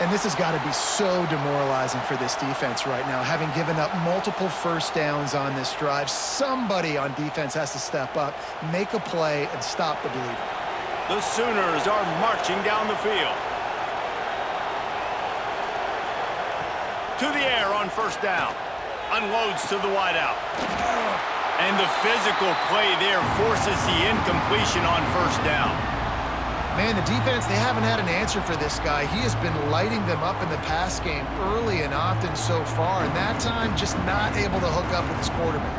[SPEAKER 2] And this has got to be so demoralizing for this defense right now. Having given up multiple first downs on this drive, somebody on defense has to step up, make a play, and stop the bleeding.
[SPEAKER 1] The Sooners are marching down the field. To the air on first down. Unloads to the wideout. And the physical play there forces the incompletion on first down.
[SPEAKER 2] Man, the defense, they haven't had an answer for this guy. He has been lighting them up in the pass game early and often so far, and that time just not able to hook up with his quarterback.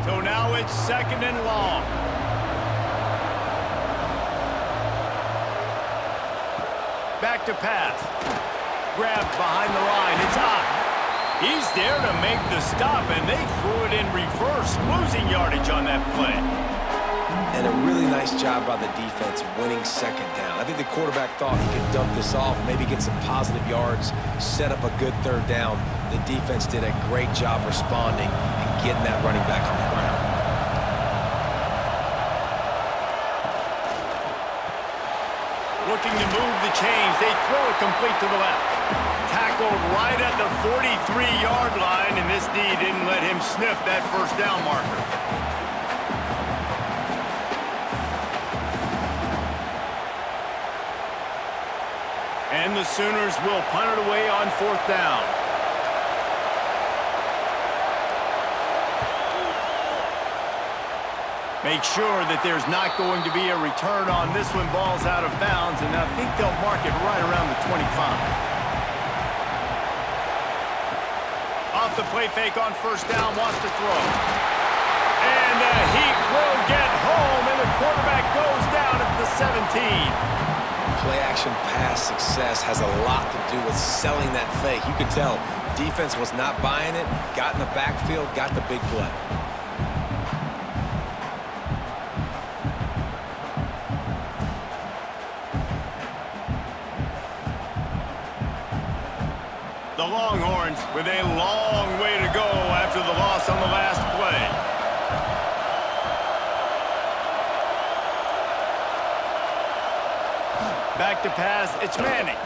[SPEAKER 1] So now it's 2nd and long. Back to pass. Grabbed behind the line. It's Ott. He's there to make the stop, and they threw it in reverse, losing yardage on that play.
[SPEAKER 3] And a really nice job by the defense winning second down. I think the quarterback thought he could dump this off, maybe get some positive yards, set up a good third down. The defense did a great job responding and getting that running back on the ground.
[SPEAKER 1] Looking to move the chains. They throw it complete to the left. Tackled right at the 43-yard line, and this D didn't let him sniff that first down marker. And the Sooners will punt it away on fourth down. Make sure that there's not going to be a return on this one. Ball's out of bounds, and I think they'll mark it right around the 25. Off the play fake on first down, wants to throw. And the heat will get home, and the quarterback goes down at the 17.
[SPEAKER 3] Play-action pass success has a lot to do with selling that fake. You could tell defense was not buying it, got in the backfield, got the big play.
[SPEAKER 1] The Longhorns with a long way to go after the loss on the last play. Back to pass, it's Manning.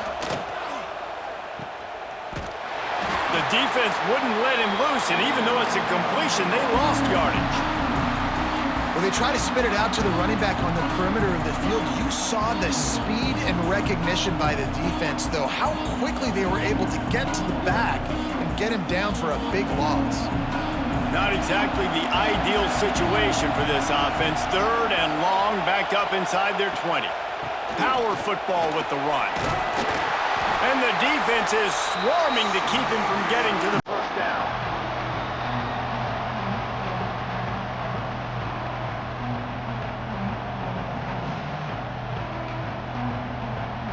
[SPEAKER 1] The defense wouldn't let him loose, and even though it's a completion, they lost yardage.
[SPEAKER 2] Well, they try to spit it out to the running back on the perimeter of the field. You saw the speed and recognition by the defense, though, how quickly they were able to get to the back and get him down for a big loss.
[SPEAKER 1] Not exactly the ideal situation for this offense. Third and long, backed up inside their 20. Power football with the run. And the defense is swarming to keep him from getting to the first down.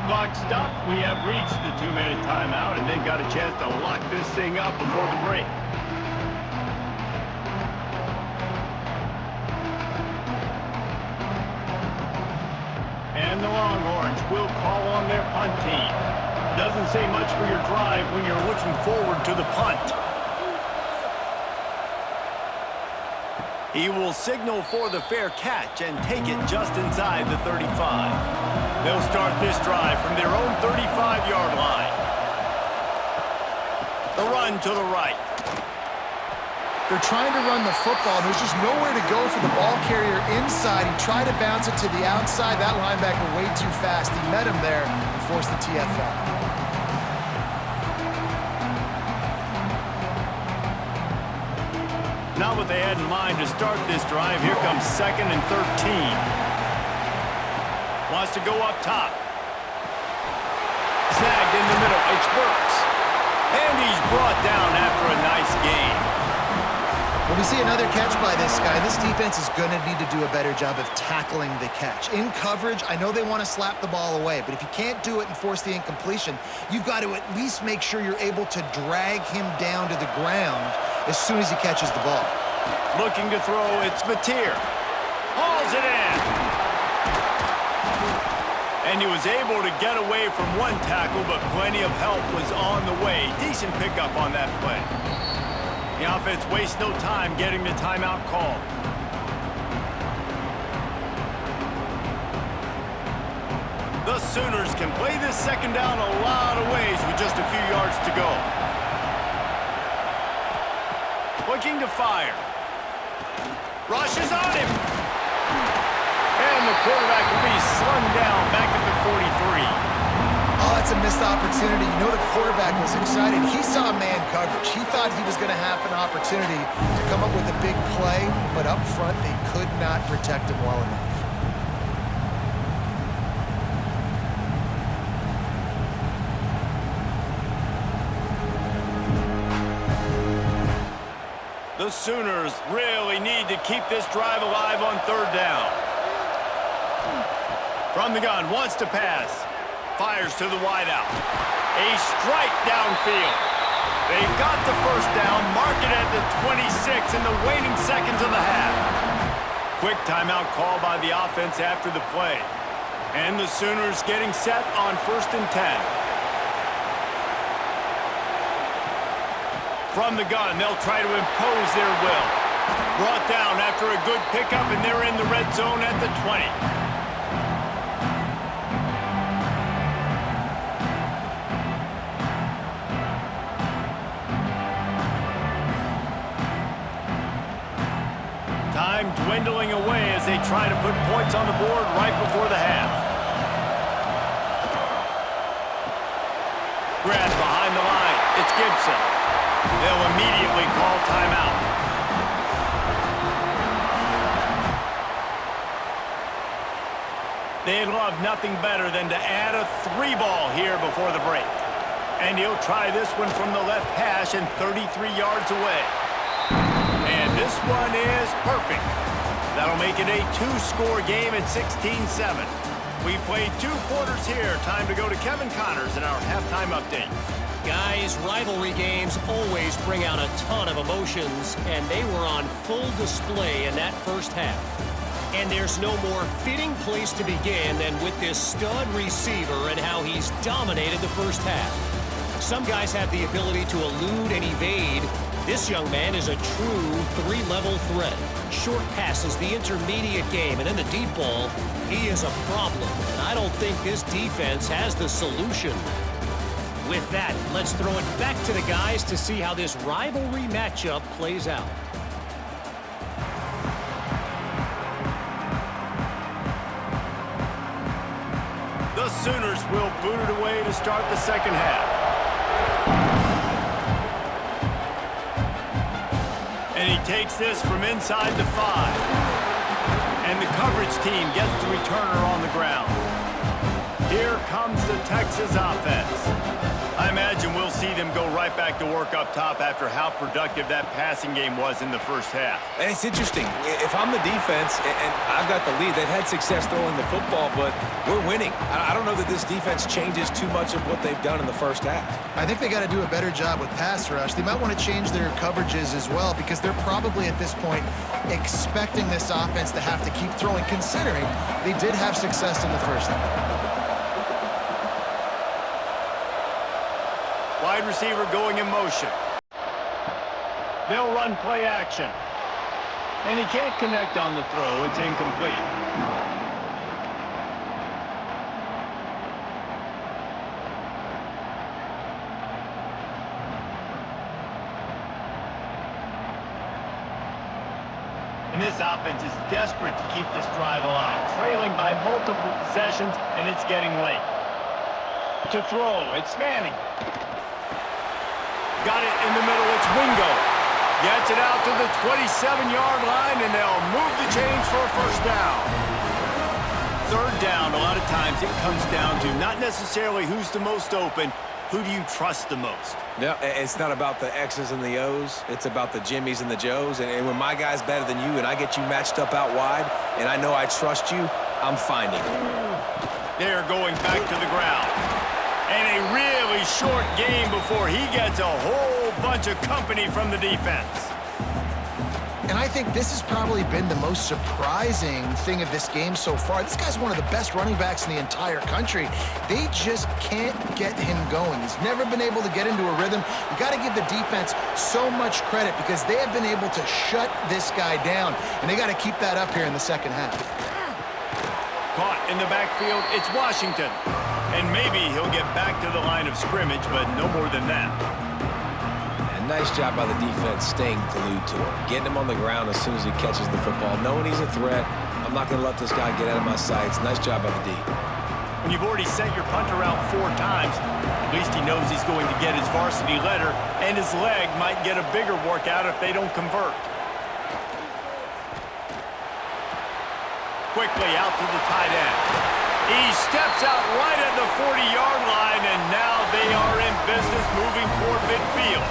[SPEAKER 1] Clock stopped. We have reached the 2-minute timeout, and they've got a chance to lock this thing up before the break. And the Longhorns will call on their punt team. Doesn't say much for your drive when you're looking forward to the punt. He will signal for the fair catch and take it just inside the 35. They'll start this drive from their own 35-yard line. The run to the right.
[SPEAKER 2] They're trying to run the football. There's just nowhere to go for the ball carrier inside. He tried to bounce it to the outside. That linebacker way too fast. He met him there and forced the TFL.
[SPEAKER 1] Not what they had in mind to start this drive. Here comes 2nd and 13. Wants to go up top. Snagged in the middle. It's Burks. And he's brought down after a nice gain.
[SPEAKER 2] When we see another catch by this guy, this defense is going to need to do a better job of tackling the catch. In coverage, I know they want to slap the ball away, but if you can't do it and force the incompletion, you've got to at least make sure you're able to drag him down to the ground as soon as he catches the ball.
[SPEAKER 1] Looking to throw, it's Mateer. Hauls it in. And he was able to get away from one tackle, but plenty of help was on the way. Decent pickup on that play. The offense wastes no time getting the timeout called. The Sooners can play this second down a lot of ways with just a few yards to go. Looking to fire. Rushes on him. And the quarterback will be slung down back at the 43.
[SPEAKER 2] Oh, that's a missed opportunity. You know the quarterback was excited. He saw man coverage. He thought he was going to have an opportunity to come up with a big play, but up front they could not protect him well enough.
[SPEAKER 1] The Sooners really need to keep this drive alive on 3rd down. From the gun, wants to pass. Fires to the wideout. A strike downfield. They've got the first down, mark it at the 26 in the waning seconds of the half. Quick timeout call by the offense after the play. And the Sooners getting set on 1st and 10. From the gun, they'll try to impose their will. Brought down after a good pickup, and they're in the red zone at the 20. Time dwindling away as they try to put points on the board right before the half. Grab behind the line. It's Gibson. They'll immediately call timeout. They'd love nothing better than to add a 3-ball here before the break. And he'll try this one from the left hash and 33 yards away. And this one is perfect. That'll make it a 2-score game at 16-7. We've played 2 quarters here. Time to go to Kevin Connors in our halftime update.
[SPEAKER 4] Guys, rivalry games always bring out a ton of emotions, and they were on full display in that first half. And there's no more fitting place to begin than with this stud receiver and how he's dominated the first half. Some guys have the ability to elude and evade. This young man is a true 3-level threat. Short passes, the intermediate game, and then the deep ball. He is a problem, and I don't think this defense has the solution. With that, let's throw it back to the guys to see how this rivalry matchup plays out.
[SPEAKER 1] The Sooners will boot it away to start the second half. And he takes this from inside the 5. And the coverage team gets the returner on the ground. Here comes the Texas offense. I imagine we'll see them go right back to work up top after how productive that passing game was in the first half.
[SPEAKER 3] And it's interesting. If I'm the defense and I've got the lead, they've had success throwing the football, but we're winning. I don't know that this defense changes too much of what they've done in the first half.
[SPEAKER 2] I think they got to do a better job with pass rush. They might want to change their coverages as well because they're probably at this point expecting this offense to have to keep throwing, considering they did have success in the first half.
[SPEAKER 1] Wide receiver going in motion. They'll run play action. And he can't connect on the throw. It's incomplete. And this offense is desperate to keep this drive alive. Trailing by multiple possessions, and it's getting late. To throw, it's Manning. Got it in the middle, it's Wingo. Gets it out to the 27-yard line, and they'll move the chains for a first down. Third down, a lot of times it comes down to not necessarily who's the most open, who do you trust the most?
[SPEAKER 3] No, it's not about the X's and the O's. It's about the Jimmys and the Joes. And when my guy's better than you and I get you matched up out wide, and I know I trust you, I'm finding it.
[SPEAKER 1] They're going back to the ground. And a really short game before he gets a whole bunch of company from the defense.
[SPEAKER 2] And I think this has probably been the most surprising thing of this game so far. This guy's one of the best running backs in the entire country. They just can't get him going. He's never been able to get into a rhythm. You got to give the defense so much credit because they have been able to shut this guy down, and they got to keep that up here in the second half.
[SPEAKER 1] Caught in the backfield, it's Washington. And maybe he'll get back to the line of scrimmage, but no more than that.
[SPEAKER 3] And nice job by the defense staying glued to him. Getting him on the ground as soon as he catches the football. Knowing he's a threat, I'm not going to let this guy get out of my sights. Nice job by the D.
[SPEAKER 1] When you've already sent your punter out 4 times, at least he knows he's going to get his varsity letter, and his leg might get a bigger workout if they don't convert. Quickly out to the tight end. He steps out right at the 40-yard line, and now they are in business moving toward midfield.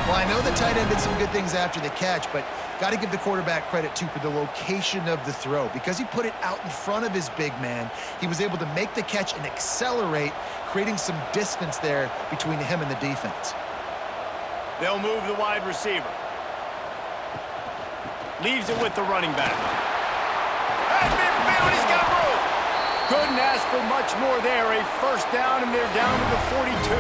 [SPEAKER 2] Well, I know the tight end did some good things after the catch, but got to give the quarterback credit, too, for the location of the throw. Because he put it out in front of his big man, he was able to make the catch and accelerate, creating some distance there between him and the defense.
[SPEAKER 1] They'll move the wide receiver. Leaves it with the running back. At midfield, he's got room. Couldn't ask for much more there. A first down, and they're down to the 42.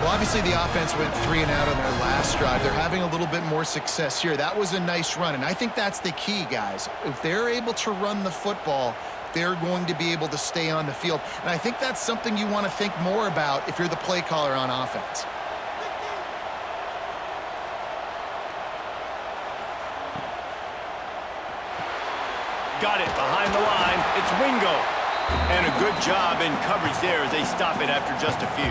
[SPEAKER 2] Well, obviously the offense went 3 and out on their last drive. They're having a little bit more success here. That was a nice run, and I think that's the key, guys. If they're able to run the football, they're going to be able to stay on the field. And I think that's something you want to think more about if you're the play caller on offense.
[SPEAKER 1] Got it behind the line. It's Wingo. And a good job in coverage there as they stop it after just a few.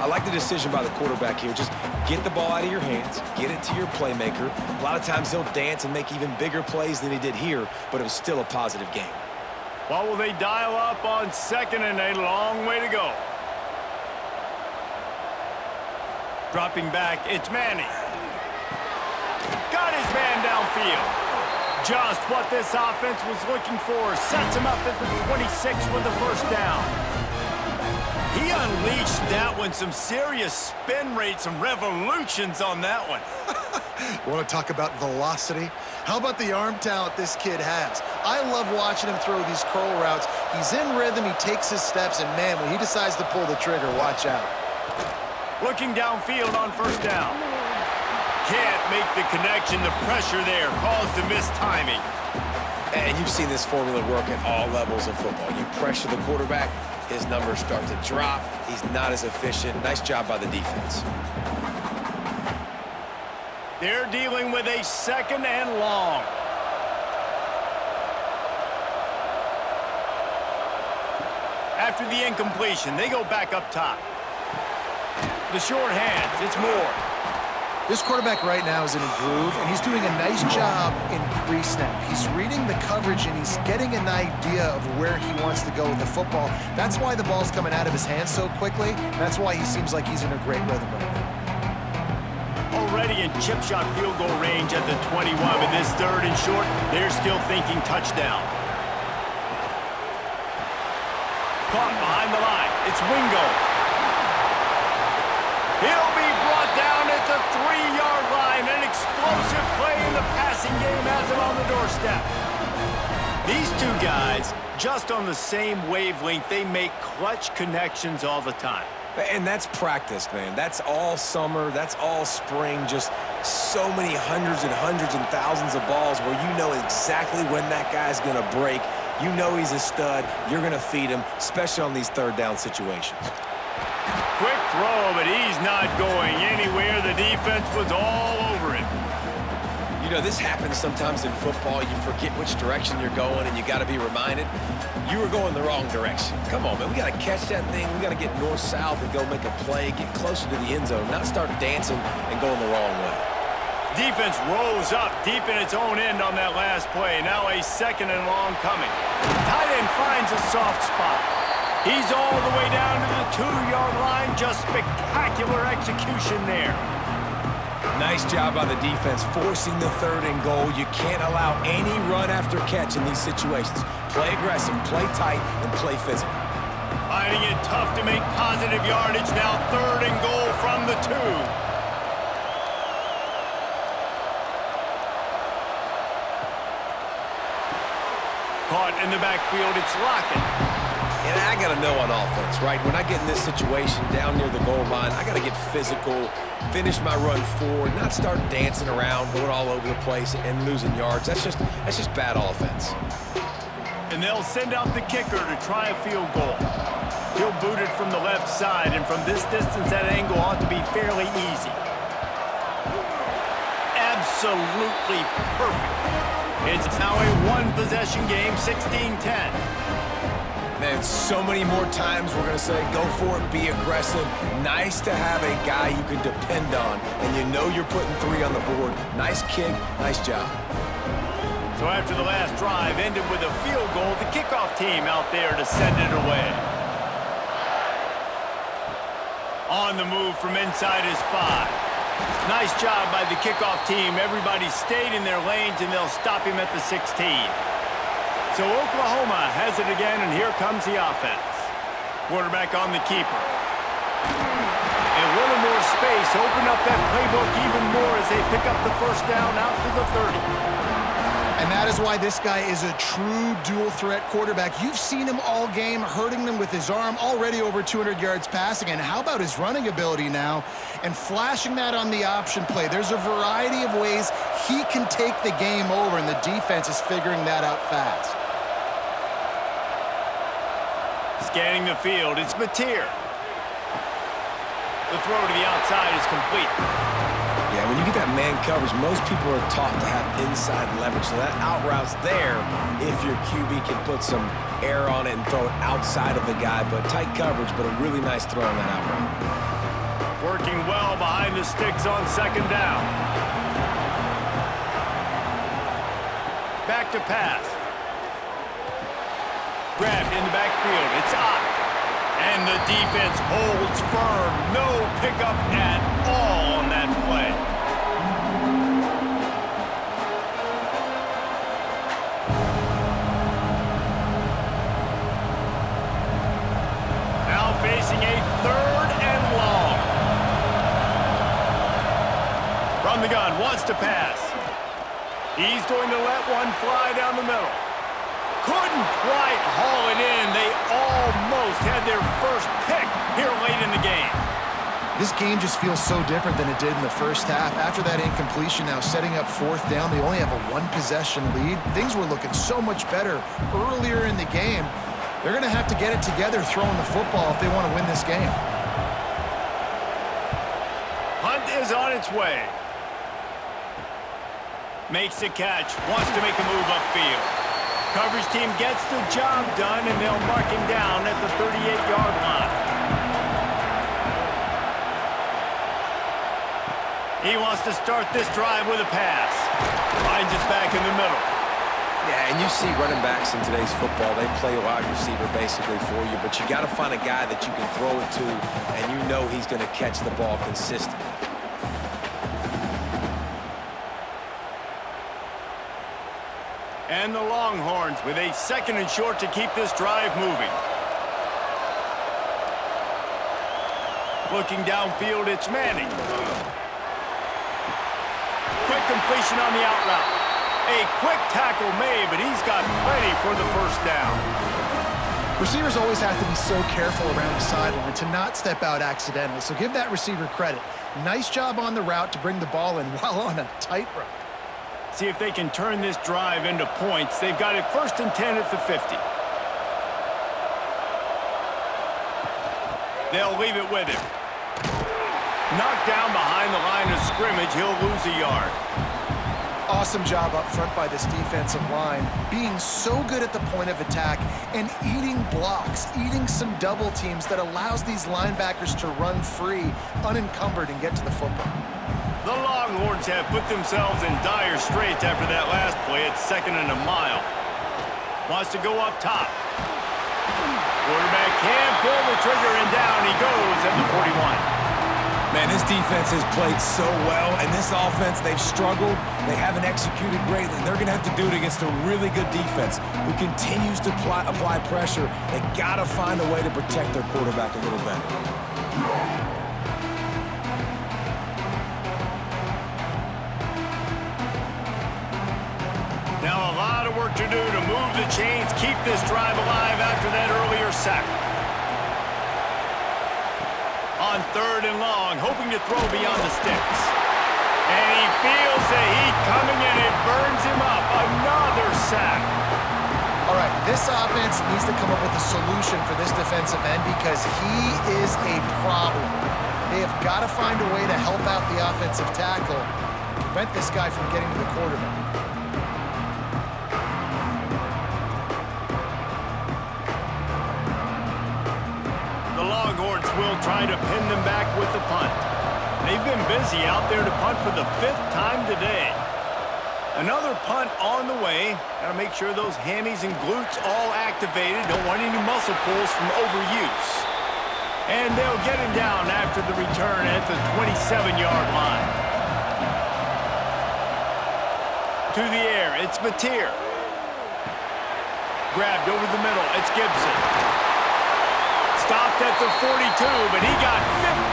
[SPEAKER 3] I like the decision by the quarterback here. Just get the ball out of your hands, get it to your playmaker. A lot of times he'll dance and make even bigger plays than he did here, but it was still a positive game.
[SPEAKER 1] Well, will they dial up on 2nd and a long way to go? Dropping back, it's Manning. Got his man downfield. Just what this offense was looking for. Sets him up at the 26 with the first down. He unleashed that one. Some serious spin rate, some revolutions on that one.
[SPEAKER 2] Want to talk about velocity? How about the arm talent this kid has? I love watching him throw these curl routes. He's in rhythm, he takes his steps, and man, when he decides to pull the trigger, watch out.
[SPEAKER 1] Looking downfield on first down. Can't make the connection. The pressure there caused the missed timing.
[SPEAKER 3] And you've seen this formula work at all levels of football. You pressure the quarterback, his numbers start to drop. He's not as efficient. Nice job by the defense.
[SPEAKER 1] They're dealing with a 2nd and long. After the incompletion, they go back up top. The short hands, it's Moore.
[SPEAKER 2] This quarterback right now is in a groove, and he's doing a nice job in pre-snap. He's reading the coverage, and he's getting an idea of where he wants to go with the football. That's why the ball's coming out of his hands so quickly. That's why he seems like he's in a great rhythm right now.
[SPEAKER 1] Already in chip shot field goal range at the 21, but this 3rd and short, they're still thinking touchdown. Caught behind the line. It's Wingo. He'll be brought down at the 3-yard line. An explosive play in the passing game has him on the doorstep. These two guys, just on the same wavelength, they make clutch connections all the time.
[SPEAKER 3] And that's practice, man. That's all summer. That's all spring. Just so many hundreds and thousands of balls where you know exactly when that guy's going to break. You know he's a stud. You're going to feed him, especially on these 3rd down situations.
[SPEAKER 1] Quick throw, but he's not going anywhere. The defense was all over him.
[SPEAKER 3] You know, this happens sometimes in football. You forget which direction you're going, and you got to be reminded you were going the wrong direction. Come on, man. We got to catch that thing. We got to get north-south and go make a play, get closer to the end zone, not start dancing and going the wrong way.
[SPEAKER 1] Defense rose up deep in its own end on that last play. Now a 2nd and long coming. Tight end finds a soft spot. He's all the way down to the 2-yard line. Just spectacular execution there.
[SPEAKER 3] Nice job by the defense forcing the 3rd and goal. You can't allow any run after catch in these situations. Play aggressive, play tight, and play physical.
[SPEAKER 1] Finding it tough to make positive yardage. Now 3rd and goal from the 2. Caught in the backfield, it's Lockett.
[SPEAKER 3] And I got to know on offense, right? When I get in this situation down near the goal line, I got to get physical, finish my run forward, not start dancing around, going all over the place and losing yards. That's just bad offense.
[SPEAKER 1] And they'll send out the kicker to try a field goal. He'll boot it from the left side, and from this distance, that angle ought to be fairly easy. Absolutely perfect. It's now a 1-possession game, 16-10.
[SPEAKER 3] Man, so many more times we're going to say, go for it, be aggressive. Nice to have a guy you can depend on, and you know you're putting 3 on the board. Nice kick, nice job.
[SPEAKER 1] So after the last drive ended with a field goal, the kickoff team out there to send it away. On the move from inside his 5. Nice job by the kickoff team. Everybody stayed in their lanes, and they'll stop him at the 16. So Oklahoma has it again, and here comes the offense. Quarterback on the keeper. A little more space. Open up that playbook even more as they pick up the first down out to the 30.
[SPEAKER 2] And that is why this guy is a true dual-threat quarterback. You've seen him all game, hurting them with his arm, already over 200 yards passing. And how about his running ability now? And flashing that on the option play. There's a variety of ways he can take the game over, and the defense is figuring that out fast.
[SPEAKER 1] Scanning the field, it's Mateer. The throw to the outside is complete.
[SPEAKER 3] Yeah, when you get that man coverage, most people are taught to have inside leverage. So that out route's there if your QB can put some air on it and throw it outside of the guy. But tight coverage, but a really nice throw on that out route.
[SPEAKER 1] Working well behind the sticks on second down. Back to pass. Grabbed in the backfield. It's Ott. And the defense holds firm. No pickup at all on that play. Now facing a 3rd and long. From the gun, wants to pass. He's going to let one fly down the middle. Couldn't quite haul it in. They almost had their first pick here late in the game.
[SPEAKER 2] This game just feels so different than it did in the first half. After that incompletion, now setting up 4th down, they only have a 1-possession lead. Things were looking so much better earlier in the game. They're going to have to get it together throwing the football if they want to win this game.
[SPEAKER 1] Hunt is on its way. Makes the catch. Wants to make a move upfield. Coverage team gets the job done, and they'll mark him down at the 38-yard line. He wants to start this drive with a pass. Finds us back in the middle.
[SPEAKER 3] Yeah, and you see running backs in today's football, they play wide receiver basically for you, but you got to find a guy that you can throw it to, and you know he's going to catch the ball consistently.
[SPEAKER 1] And the Longhorns with a 2nd and short to keep this drive moving. Looking downfield, it's Manning. Quick completion on the out route. A quick tackle made, but he's got plenty for the first down.
[SPEAKER 2] Receivers always have to be so careful around the sideline to not step out accidentally, so give that receiver credit. Nice job on the route to bring the ball in while on a tightrope.
[SPEAKER 1] See if they can turn this drive into points. They've got it 1st and 10 at the 50. They'll leave it with him. Knocked down behind the line of scrimmage. He'll lose a yard.
[SPEAKER 2] Awesome job up front by this defensive line, being so good at the point of attack and eating blocks, eating some double teams that allows these linebackers to run free, unencumbered, and get to the football.
[SPEAKER 1] The Longhorns have put themselves in dire straits after that last play. It's 2nd and a mile. Wants to go up top. Quarterback can't pull the trigger, and down he goes at the 41.
[SPEAKER 3] Man, this defense has played so well, and this offense, they've struggled. They haven't executed greatly. They're going to have to do it against a really good defense who continues to apply pressure. They got to find a way to protect their quarterback a little better.
[SPEAKER 1] Now a lot of work to do to move the chains, keep this drive alive after that earlier sack. On 3rd and long, hoping to throw beyond the sticks. And he feels the heat coming in. It burns him up. Another sack.
[SPEAKER 2] All right, this offense needs to come up with a solution for this defensive end because he is a problem. They have got to find a way to help out the offensive tackle, prevent this guy from getting to the quarterback.
[SPEAKER 1] Longhorns will try to pin them back with the punt. They've been busy out there to punt for the 5th time today. Another punt on the way. Got to make sure those hammies and glutes all activated. Don't want any muscle pulls from overuse. And they'll get him down after the return at the 27-yard line. To the air, it's Mateer. Grabbed over the middle, it's Gibson. Stopped at the 42, but he got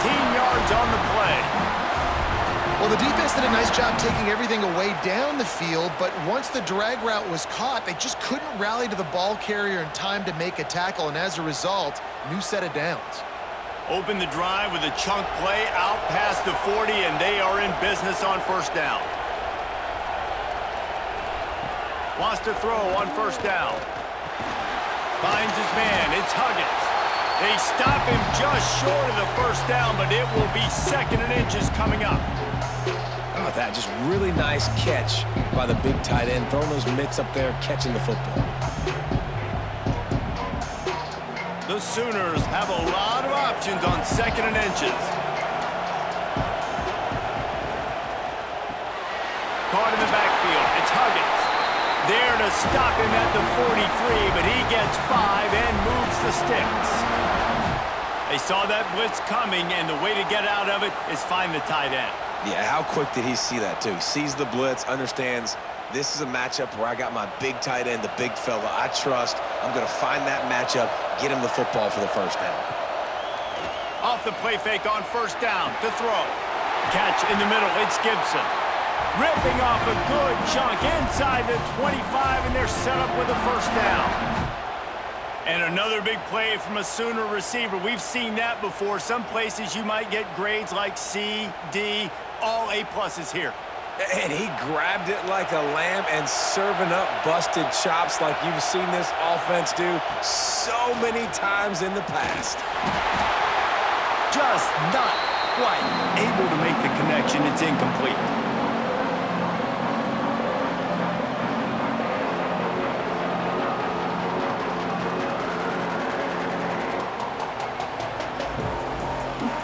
[SPEAKER 1] 15 yards on the play.
[SPEAKER 2] Well, the defense did a nice job taking everything away down the field, but once the drag route was caught, they just couldn't rally to the ball carrier in time to make a tackle, and as a result, new set of downs.
[SPEAKER 1] Open the drive with a chunk play out past the 40, and they are in business on 1st down. Wants to throw on 1st down. Finds his man, it's Huggins. They stop him just short of the 1st down, but it will be 2nd and inches coming up.
[SPEAKER 3] Oh, that just really nice catch by the big tight end, throwing those mitts up there, catching the football.
[SPEAKER 1] The Sooners have a lot of options on 2nd and inches. There to stop him at the 43, but he gets 5 and moves the sticks. They saw that blitz coming, and the way to get out of it is find the tight end.
[SPEAKER 3] Yeah, how quick did he see that, too? He sees the blitz, understands this is a matchup where I got my big tight end, the big fella I trust. I'm going to find that matchup, get him the football for the first down.
[SPEAKER 1] Off the play fake on first down to throw. Catch in the middle, it's Gibson. Ripping off a good chunk inside the 25, and they're set up with a first down. And another big play from a Sooner receiver. We've seen that before. Some places you might get grades like C, D, all A-pluses here.
[SPEAKER 3] And he grabbed it like a lamb and serving up busted chops like you've seen this offense do so many times in the past.
[SPEAKER 1] Just not quite able to make the connection. It's incomplete.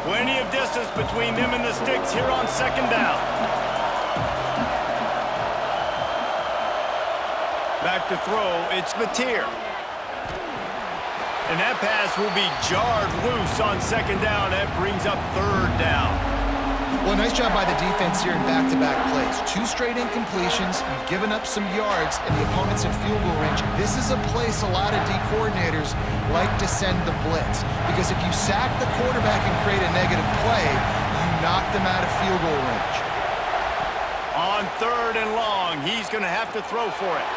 [SPEAKER 1] Plenty of distance between them and the sticks here on second down. Back to throw, it's Mateer. And that pass will be jarred loose on second down. That brings up third down.
[SPEAKER 2] Well, nice job by the defense here in back-to-back plays. 2 straight incompletions. You've given up some yards, and the opponent's in field goal range. This is a place a lot of D coordinators like to send the blitz. Because if you sack the quarterback and create a negative play, you knock them out of field goal range.
[SPEAKER 1] On third and long, he's going to have to throw for it.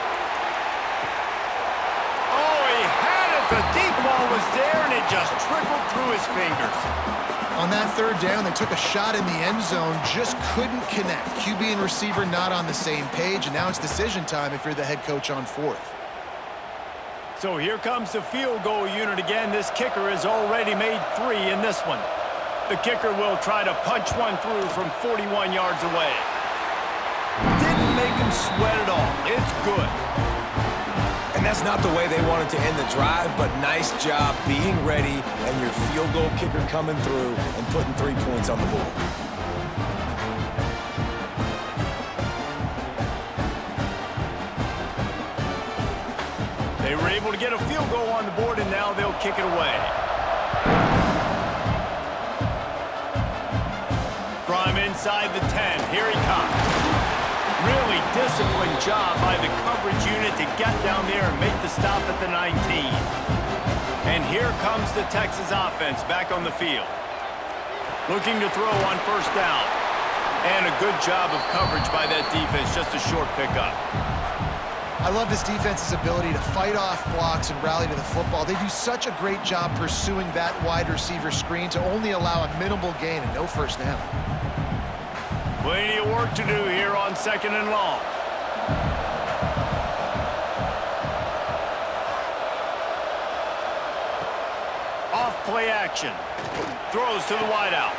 [SPEAKER 1] Oh, he had it. The deep ball was there, and it just trickled through his fingers.
[SPEAKER 2] On that third down, they took a shot in the end zone, just couldn't connect. QB and receiver not on the same page, and now it's decision time if you're the head coach on fourth.
[SPEAKER 1] So here comes the field goal unit again. This kicker has already made 3 in this one. The kicker will try to punch one through from 41 yards away. Didn't make him sweat at all. It's good.
[SPEAKER 3] And that's not the way they wanted to end the drive, but nice job being ready and your field goal kicker coming through and putting 3 points on the board.
[SPEAKER 1] They were able to get a field goal on the board, and now they'll kick it away. From inside the 10, here he comes. Really disciplined job by the coverage unit to get down there and make the stop at the 19. And here comes the Texas offense back on the field. Looking to throw on first down. And a good job of coverage by that defense, just a short pickup.
[SPEAKER 2] I love this defense's ability to fight off blocks and rally to the football. They do such a great job pursuing that wide receiver screen to only allow a minimal gain and no first down.
[SPEAKER 1] Plenty of work to do here on second and long. Off play action. Throws to the wideout.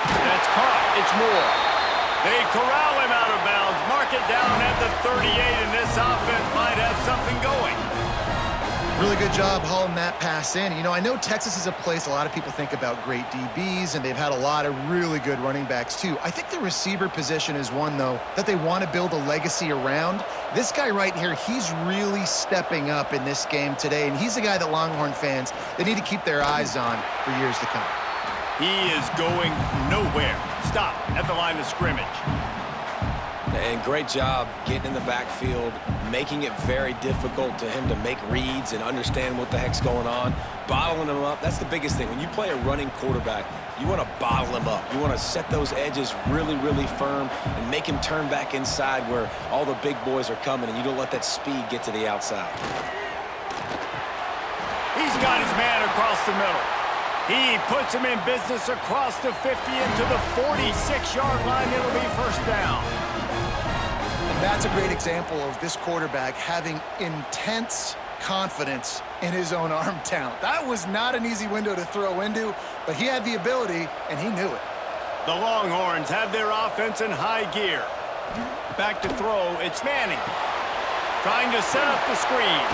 [SPEAKER 1] That's caught. It's Moore. They corral him out of bounds. Mark it down at the 38, and this offense might have something going.
[SPEAKER 2] Really good job hauling that pass in. You know, I know Texas is a place a lot of people think about great DBs, and they've had a lot of really good running backs too. I think the receiver position is one, though, that they want to build a legacy around. This guy right here, he's really stepping up in this game today, and he's the guy that Longhorn fans, they need to keep their eyes on for years to come.
[SPEAKER 1] He is going nowhere. Stop at the line of scrimmage.
[SPEAKER 3] And great job getting in the backfield, making it very difficult to him to make reads and understand what the heck's going on. Bottling him up, that's the biggest thing. When you play a running quarterback, you want to bottle him up. You want to set those edges really, really firm and make him turn back inside where all the big boys are coming, and you don't let that speed get to the outside.
[SPEAKER 1] He's got his man across the middle. He puts him in business across the 50 into the 46-yard line. It'll be first down.
[SPEAKER 2] That's a great example of this quarterback having intense confidence in his own arm talent. That was not an easy window to throw into, but he had the ability, and he knew it.
[SPEAKER 1] The Longhorns have their offense in high gear. Back to throw, it's Manning. Trying to set up the screen.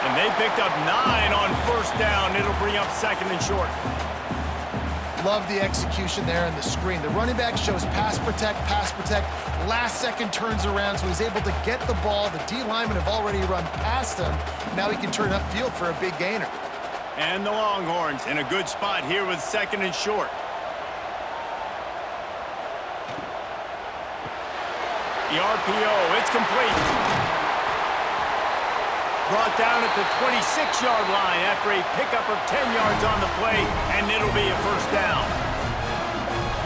[SPEAKER 1] And they picked up 9 on first down. It'll bring up second and short.
[SPEAKER 2] Love the execution there in the screen. The running back shows pass protect, last second turns around, so he's able to get the ball. The D linemen have already run past him. Now he can turn upfield for a big gainer.
[SPEAKER 1] And the Longhorns in a good spot here with 2nd and short. The RPO, it's complete. Brought down at the 26-yard line after a pickup of 10 yards on the play, and it'll be a first down.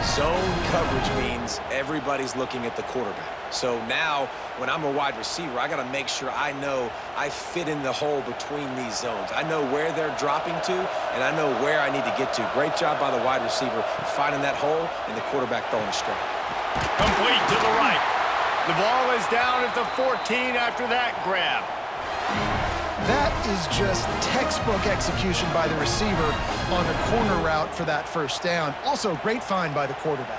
[SPEAKER 3] Zone coverage means everybody's looking at the quarterback. So now, when I'm a wide receiver, I got to make sure I know I fit in the hole between these zones. I know where they're dropping to, and I know where I need to get to. Great job by the wide receiver finding that hole, and the quarterback throwing a strike.
[SPEAKER 1] Complete to the right. The ball is down at the 14 after that grab.
[SPEAKER 2] That is just textbook execution by the receiver on the corner route for that first down. Also, great find by the quarterback.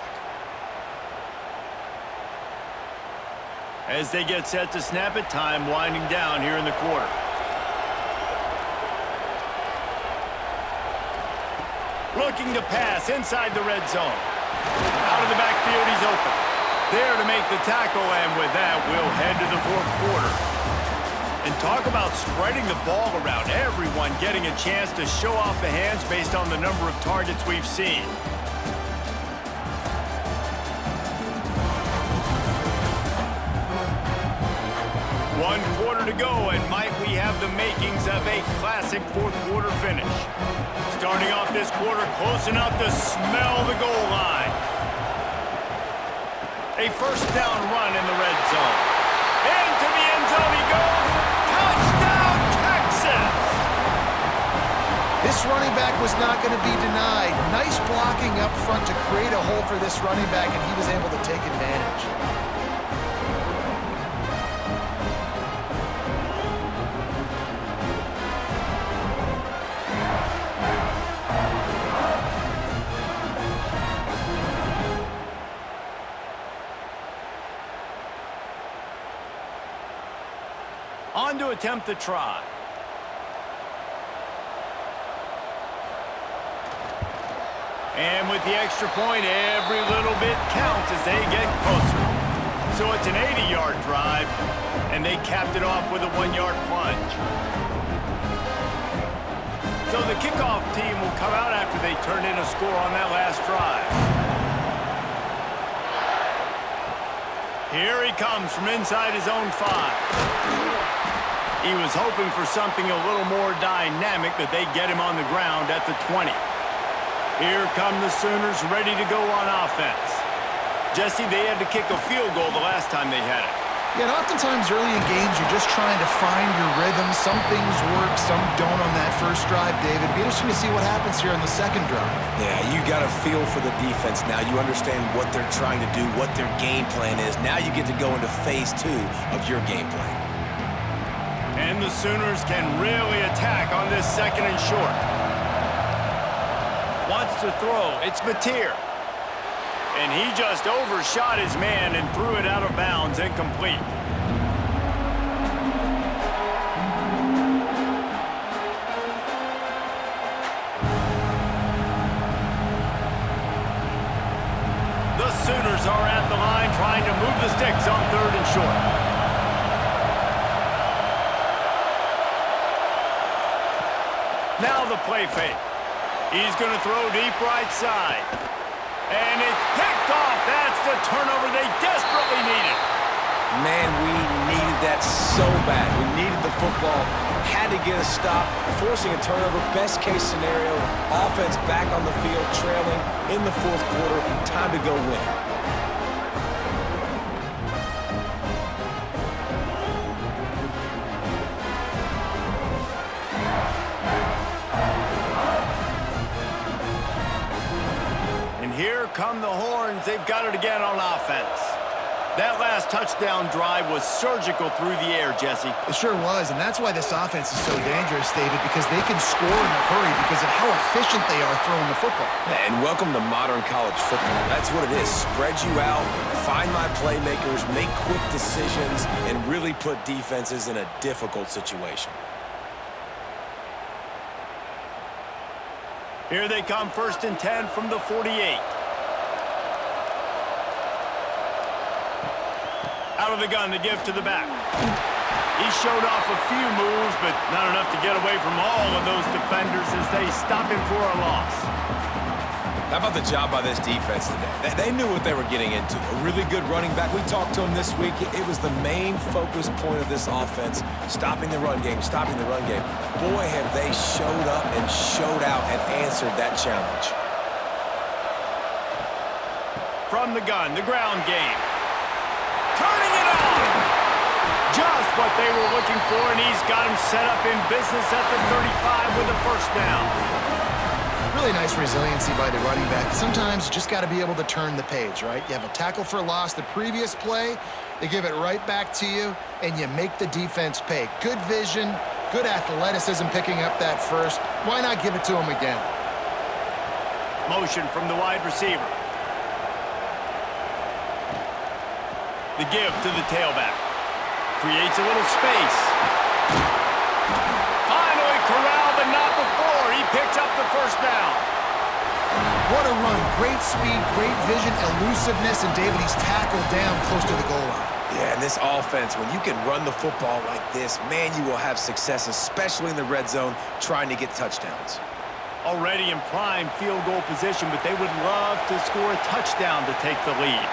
[SPEAKER 1] As they get set to snap it, time winding down here in the quarter. Looking to pass inside the red zone. Out of the backfield, he's open. There to make the tackle, and with that, we'll head to the 4th quarter. And talk about spreading the ball around. Everyone getting a chance to show off the hands based on the number of targets we've seen. One quarter to go, and might we have the makings of a classic 4th quarter finish. Starting off this quarter close enough to smell the goal line. A first down run in the red zone. Into the end zone he goes. Touchdown, Texas!
[SPEAKER 2] This running back was not going to be denied. Nice blocking up front to create a hole for this running back, and he was able to take advantage.
[SPEAKER 1] On to attempt the try. And with the extra point, every little bit counts as they get closer. So it's an 80-yard drive, and they capped it off with a 1-yard plunge. So the kickoff team will come out after they turn in a score on that last drive. Here he comes from inside his own 5. He was hoping for something a little more dynamic, but they get him on the ground at the 20. Here come the Sooners ready to go on offense. Jesse, they had to kick a field goal the last time they had it.
[SPEAKER 2] Yeah, and oftentimes early in games, you're just trying to find your rhythm. Some things work, some don't on that first drive, David. It'll be interesting to see what happens here on the second drive.
[SPEAKER 3] Yeah, you got a feel for the defense now. You understand what they're trying to do, what their game plan is. Now you get to go into phase 2 of your game plan.
[SPEAKER 1] And the Sooners can really attack on this 2nd and short. Wants to throw. It's Mateer. And he just overshot his man and threw it out of bounds, incomplete. The Sooners are at the line trying to move the sticks on 3rd and short. Now the play fake. He's going to throw deep right side. And it's picked off. That's the turnover they desperately needed.
[SPEAKER 3] Man, we needed that so bad. We needed the football. Had to get a stop. Forcing a turnover. Best case scenario. Offense back on the field, trailing in the 4th quarter. Time to go win.
[SPEAKER 1] Here come the Horns. They've got it again on offense. That last touchdown drive was surgical through the air, Jesse.
[SPEAKER 2] It sure was, and that's why this offense is so dangerous, David, because they can score in a hurry because of how efficient they are throwing the football.
[SPEAKER 3] And welcome to modern college football. That's what it is. Spread you out, find my playmakers, make quick decisions, and really put defenses in a difficult situation.
[SPEAKER 1] Here they come, 1st and 10 from the 48. Out of the gun, the give to the back. He showed off a few moves, but not enough to get away from all of those defenders as they stop him for a loss.
[SPEAKER 3] How about the job by this defense today? They knew what they were getting into. A really good running back. We talked to him this week. It was the main focus point of this offense, stopping the run game, stopping the run game. Boy, have they showed up and showed out and answered that challenge.
[SPEAKER 1] From the gun, the ground game. Turning it on! Just what they were looking for, and he's got him set up in business at the 35 with a first down.
[SPEAKER 2] Really nice resiliency by the running back. Sometimes you just got to be able to turn the page, right? You have a tackle for loss the previous play, they give it right back to you, and you make the defense pay. Good vision, good athleticism picking up that first. Why not give it to him again?
[SPEAKER 1] Motion from the wide receiver. The give to the tailback. Creates a little space. Finally corralled, but not before. He picks up the first down.
[SPEAKER 2] What a run. Great speed, great vision, elusiveness, and David, he's tackled down close to the goal line.
[SPEAKER 3] Yeah, and this offense, when you can run the football like this, man, you will have success, especially in the red zone, trying to get touchdowns.
[SPEAKER 1] Already in prime field goal position, but they would love to score a touchdown to take the lead.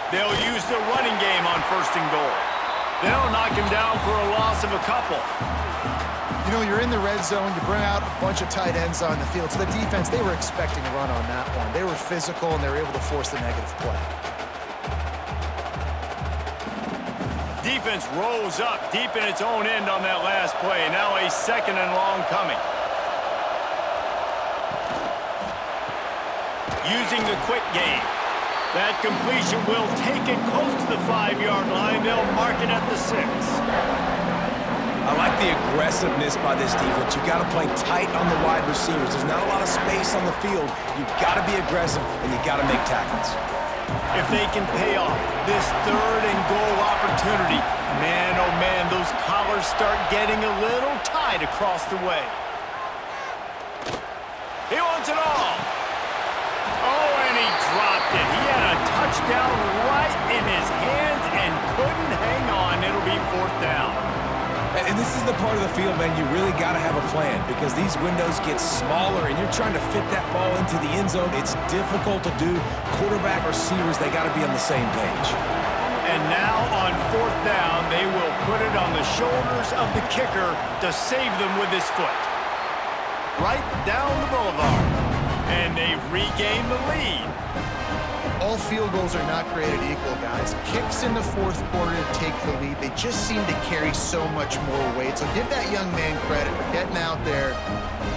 [SPEAKER 1] They'll use the running game on 1st and goal. They'll knock him down for a loss of a couple.
[SPEAKER 2] You know, you're in the red zone, you bring out a bunch of tight ends on the field. So the defense, they were expecting a run on that one. They were physical, and they were able to force the negative play.
[SPEAKER 1] Defense rolls up deep in its own end on that last play. Now a 2nd and long coming. Using the quick game. That completion will take it close to the 5-yard line. They'll mark it at the 6.
[SPEAKER 3] I like the aggressiveness by this defense. You got to play tight on the wide receivers. There's not a lot of space on the field. You got to be aggressive, and you got to make tackles.
[SPEAKER 1] If they can pay off this 3rd and goal opportunity, man, oh man, those collars start getting a little tight across the way. He wants it all. Oh, and he dropped it. He had a touchdown right in his hands and couldn't hang on. It'll be 4th down.
[SPEAKER 3] And this is the part of the field, man, you really got to have a plan because these windows get smaller and you're trying to fit that ball into the end zone. It's difficult to do. Quarterback, receivers, they got to be on the same page.
[SPEAKER 1] And now on 4th down, they will put it on the shoulders of the kicker to save them with his foot. Right down the boulevard. And they've regained the lead.
[SPEAKER 2] All field goals are not created equal, guys. Kicks in the 4th quarter to take the lead. They just seem to carry so much more weight. So give that young man credit for getting out there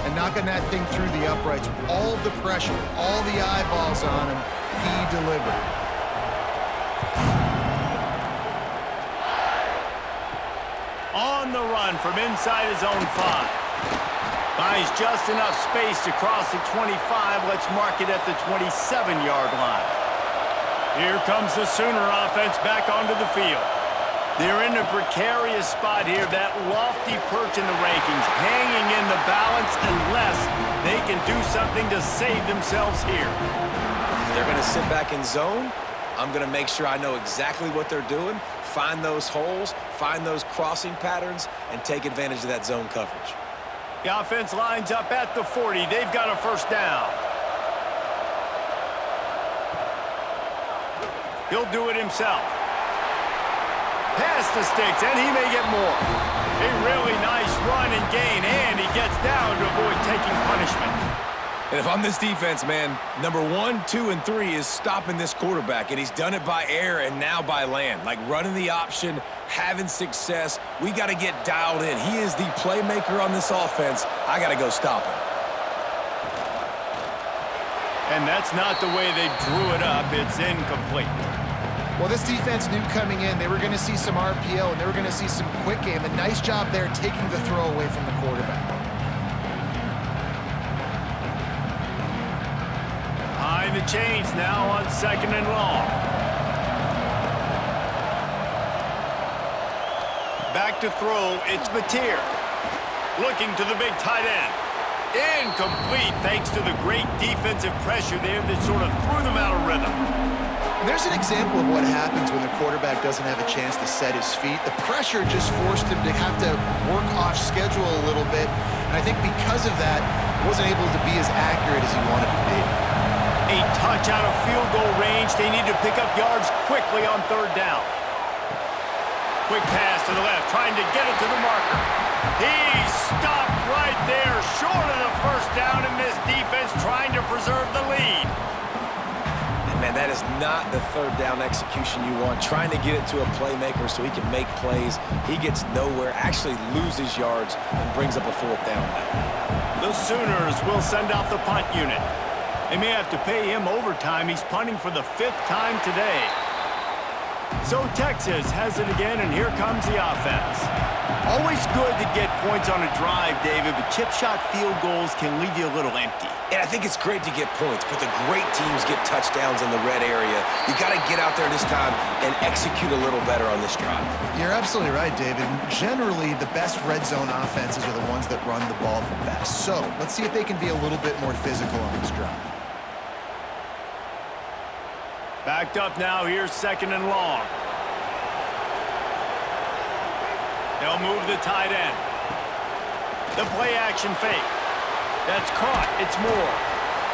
[SPEAKER 2] and knocking that thing through the uprights. All the pressure, all the eyeballs on him, he delivered.
[SPEAKER 1] On the run from inside his own 5. Finds just enough space to cross the 25. Let's mark it at the 27-yard line. Here comes the Sooner offense back onto the field. They're in a precarious spot here, that lofty perch in the rankings, hanging in the balance unless they can do something to save themselves here.
[SPEAKER 3] If they're going to sit back in zone, I'm going to make sure I know exactly what they're doing, find those holes, find those crossing patterns, and take advantage of that zone coverage.
[SPEAKER 1] The offense lines up at the 40. They've got a first down. He'll do it himself. Pass the sticks, and he may get more. A really nice run and gain, and he gets down to avoid taking punishment.
[SPEAKER 3] And if I'm this defense, man, number 1, 2, and 3 is stopping this quarterback, and he's done it by air and now by land. Like running the option, having success. We got to get dialed in. He is the playmaker on this offense. I got to go stop him.
[SPEAKER 1] And that's not the way they drew it up. It's incomplete.
[SPEAKER 2] Well, this defense knew coming in they were going to see some RPO and they were going to see some quick game. A nice job there taking the throw away from the quarterback.
[SPEAKER 1] Behind the chains now on 2nd and long. Back to throw, it's Mateer. Looking to the big tight end. Incomplete, thanks to the great defensive pressure there that sort of threw them out of rhythm.
[SPEAKER 2] And there's an example of what happens when the quarterback doesn't have a chance to set his feet. The pressure just forced him to have to work off schedule a little bit. And I think because of that, he wasn't able to be as accurate as he wanted to be.
[SPEAKER 1] A touch out of field goal range. They need to pick up yards quickly on third down. Quick pass to the left, trying to get it to the marker. He stopped right there, short of the first down, and this defense trying to preserve the lead.
[SPEAKER 3] And man, that is not the third down execution you want. Trying to get it to a playmaker so he can make plays. He gets nowhere, actually loses yards, and brings up a fourth down now.
[SPEAKER 1] The Sooners will send out the punt unit. They may have to pay him overtime. He's punting for the 5th time today. So Texas has it again, and here comes the offense. Always good to get points on a drive, David, but chip shot field goals can leave you a little empty.
[SPEAKER 3] And I think it's great to get points, but the great teams get touchdowns in the red area. You got to get out there this time and execute a little better on this drive.
[SPEAKER 2] You're absolutely right, David. Generally, the best red zone offenses are the ones that run the ball the best. So let's see if they can be a little bit more physical on this drive.
[SPEAKER 1] Backed up now, here's 2nd and long. They'll move the tight end. The play action fake. That's caught, it's Moore.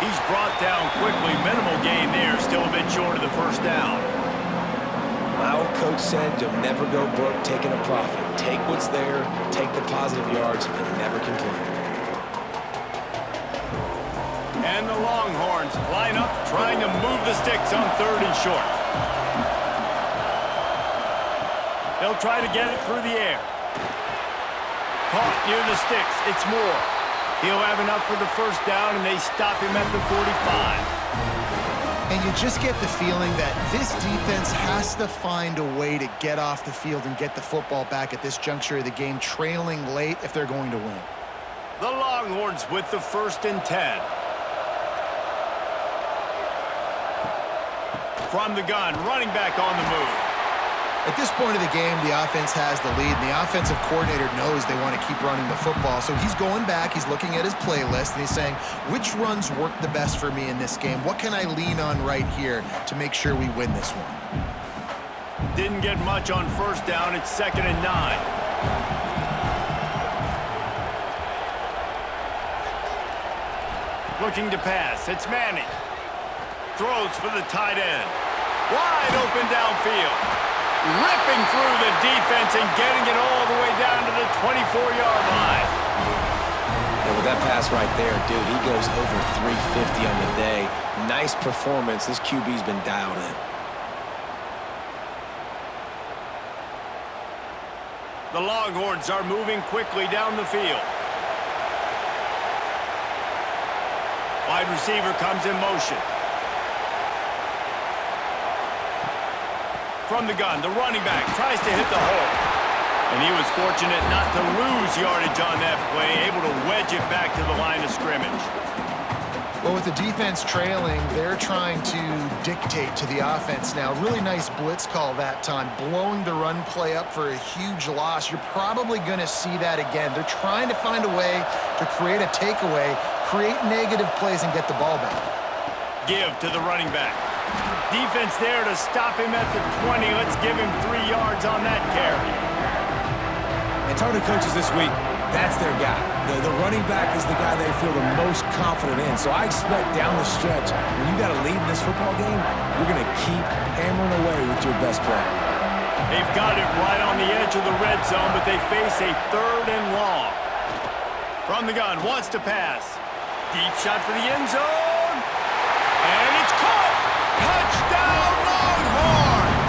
[SPEAKER 1] He's brought down quickly, minimal gain there, still a bit short of the first down.
[SPEAKER 3] My old coach said you'll never go broke taking a profit. Take what's there, take the positive yards, and never complain.
[SPEAKER 1] And the Longhorns line up, trying to move the sticks on 3rd and short. They'll try to get it through the air. Caught near the sticks, it's Moore. He'll have enough for the first down, and they stop him at the 45.
[SPEAKER 2] And you just get the feeling that this defense has to find a way to get off the field and get the football back at this juncture of the game, trailing late if they're going to win.
[SPEAKER 1] The Longhorns with the 1st and 10. From the gun, running back on the move.
[SPEAKER 2] At this point of the game, the offense has the lead, and the offensive coordinator knows they want to keep running the football. So he's going back, he's looking at his playlist, and he's saying, which runs work the best for me in this game? What can I lean on right here to make sure we win this one?
[SPEAKER 1] Didn't get much on first down. It's 2nd and 9. Looking to pass. It's Manning. Throws for the tight end. Wide open downfield. Ripping through the defense and getting it all the way down to the 24-yard line.
[SPEAKER 3] And with that pass right there, dude, he goes over 350 on the day. Nice performance. This QB's been dialed in.
[SPEAKER 1] The Longhorns are moving quickly down the field. Wide receiver comes in motion. From the gun, the running back tries to hit the hole. And he was fortunate not to lose yardage on that play, able to wedge it back to the line of scrimmage.
[SPEAKER 2] Well, with the defense trailing, they're trying to dictate to the offense now. Really nice blitz call that time, blowing the run play up for a huge loss. You're probably going to see that again. They're trying to find a way to create a takeaway, create negative plays, and get the ball back.
[SPEAKER 1] Give to the running back. Defense there to stop him at the 20. Let's give him 3 yards on that carry.
[SPEAKER 3] And talking to coaches this week, that's their guy. The running back is the guy they feel the most confident in. So I expect down the stretch, when you got to lead in this football game, you're going to keep hammering away with your best player.
[SPEAKER 1] They've got it right on the edge of the red zone, but they face a 3rd and long. From the gun, wants to pass. Deep shot for the end zone. And it's caught. Touchdown, Longhorns!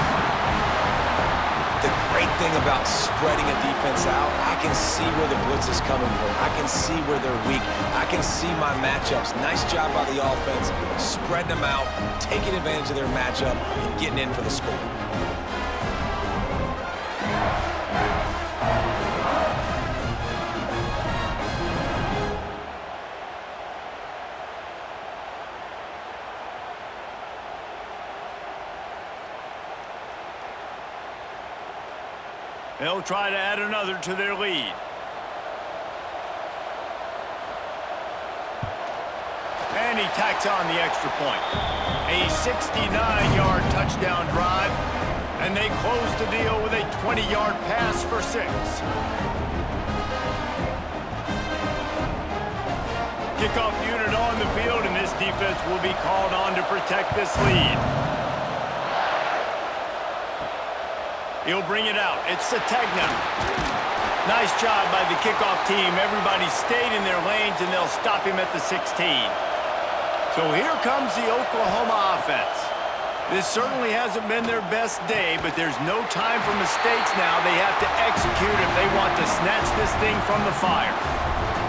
[SPEAKER 3] The great thing about spreading a defense out, I can see where the blitz is coming from. I can see where they're weak. I can see my matchups. Nice job by the offense, spreading them out, taking advantage of their matchup, and getting in for the score.
[SPEAKER 1] They'll try to add another to their lead. And he tacks on the extra point. A 69-yard touchdown drive. And they close the deal with a 20-yard pass for 6. Kickoff unit on the field, and this defense will be called on to protect this lead. He'll bring it out. It's Sategna. Nice job by the kickoff team. Everybody stayed in their lanes, and they'll stop him at the 16. So here comes the Oklahoma offense. This certainly hasn't been their best day, but there's no time for mistakes now. They have to execute if they want to snatch this thing from the fire.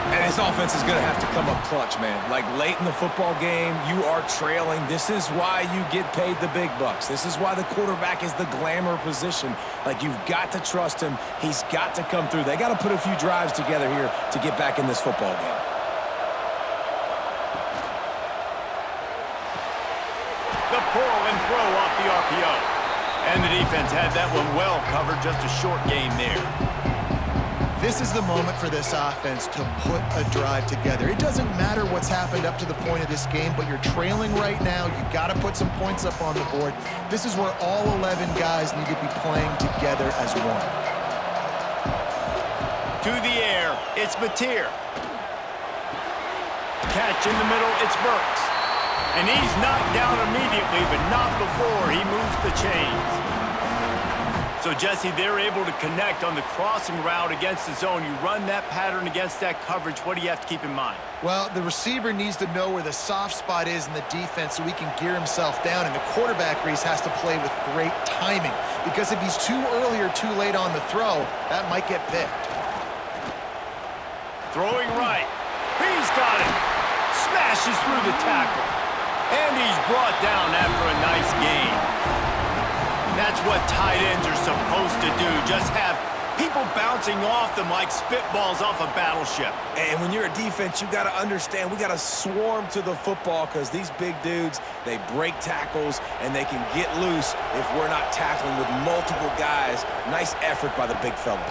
[SPEAKER 3] And his offense is going to have to come up clutch, man. Like late in the football game, you are trailing. This is why you get paid the big bucks. This is why the quarterback is the glamour position. Like, you've got to trust him. He's got to come through. They got to put a few drives together here to get back in this football game.
[SPEAKER 1] The pull and throw off the RPO. And the defense had that one well covered. Just a short game there.
[SPEAKER 2] This is the moment for this offense to put a drive together. It doesn't matter what's happened up to the point of this game, but you're trailing right now. You've got to put some points up on the board. This is where all 11 guys need to be playing together as one.
[SPEAKER 1] To the air, it's Mateer. Catch in the middle, it's Burks. And he's knocked down immediately, but not before he moves the chains. So, Jesse, they're able to connect on the crossing route against the zone. You run that pattern against that coverage. What do you have to keep in mind?
[SPEAKER 2] Well, the receiver needs to know where the soft spot is in the defense so he can gear himself down. And the quarterback, Reese, has to play with great timing. Because if he's too early or too late on the throw, that might get picked.
[SPEAKER 1] Throwing right. He's got it. Smashes through the tackle. And he's brought down after a nice gain. That's what tight ends are supposed to do. Just have people bouncing off them like spitballs off a battleship.
[SPEAKER 3] And when you're a defense, you got to understand, we got to swarm to the football because these big dudes, they break tackles and they can get loose if we're not tackling with multiple guys. Nice effort by the big fella.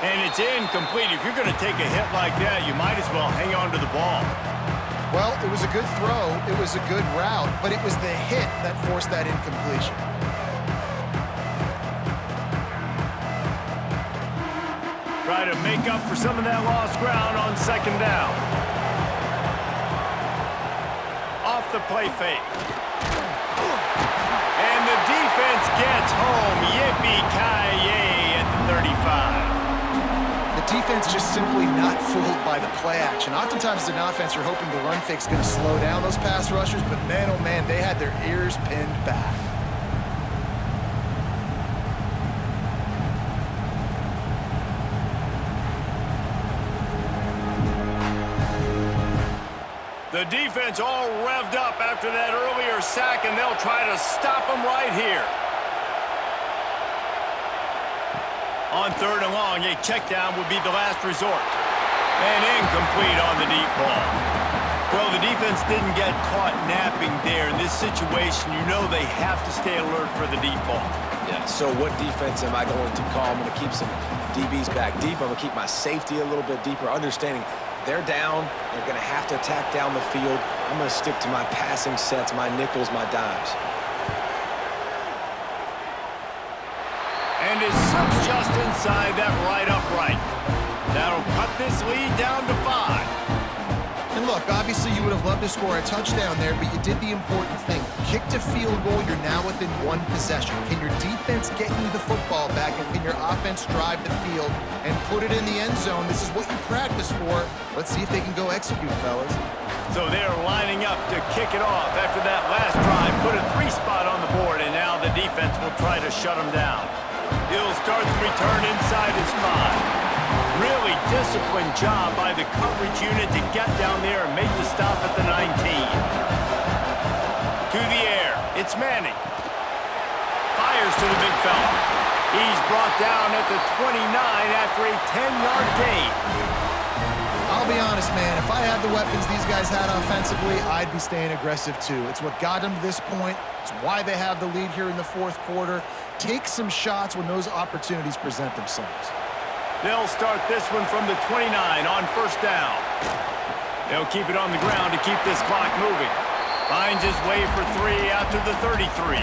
[SPEAKER 1] And it's incomplete. If you're going to take a hit like that, you might as well hang on to the ball.
[SPEAKER 2] Well, it was a good throw, it was a good route, but it was the hit that forced that incompletion.
[SPEAKER 1] Try to make up for some of that lost ground on second down. Off the play fake. And the defense gets home. Yippee-ki-yay at the 35.
[SPEAKER 2] The defense just simply not fooled by the play action. Oftentimes as an offense, you're hoping the run fake's going to slow down those pass rushers, but man, oh man, they had their ears pinned back.
[SPEAKER 1] The defense all revved up after that earlier sack, and they'll try to stop them right here. On third and long, a check down would be the last resort. And incomplete on the deep ball. Well, the defense didn't get caught napping there. In this situation, you know they have to stay alert for the deep ball.
[SPEAKER 3] Yeah, so what defense am I going to call? I'm going to keep some DBs back deep. I'm going to keep my safety a little bit deeper, understanding they're down. They're going to have to attack down the field. I'm going to stick to my passing sets, my nickels, my dimes.
[SPEAKER 1] And it slips just inside that right upright. That'll cut this lead down to 5.
[SPEAKER 2] And look, obviously you would have loved to score a touchdown there, but you did the important thing. Kicked a field goal, you're now within one possession. Can your defense get you the football back, and can your offense drive the field and put it in the end zone? This is what you practice for. Let's see if they can go execute, fellas.
[SPEAKER 1] So they're lining up to kick it off after that last drive. Put a 3-spot on the board, and now the defense will try to shut them down. He'll start the return inside his 5. Really disciplined job by the coverage unit to get down there and make the stop at the 19. To the air, it's Manning. Fires to the big fella. He's brought down at the 29 after a 10-yard gain.
[SPEAKER 2] I'll be honest, man, if I had the weapons these guys had offensively, I'd be staying aggressive too. It's what got them to this point. It's why they have the lead here in the fourth quarter. Take some shots when those opportunities present themselves.
[SPEAKER 1] They'll start this one from the 29 on first down. They'll keep it on the ground to keep this clock moving. Finds his way for 3 out to the 33.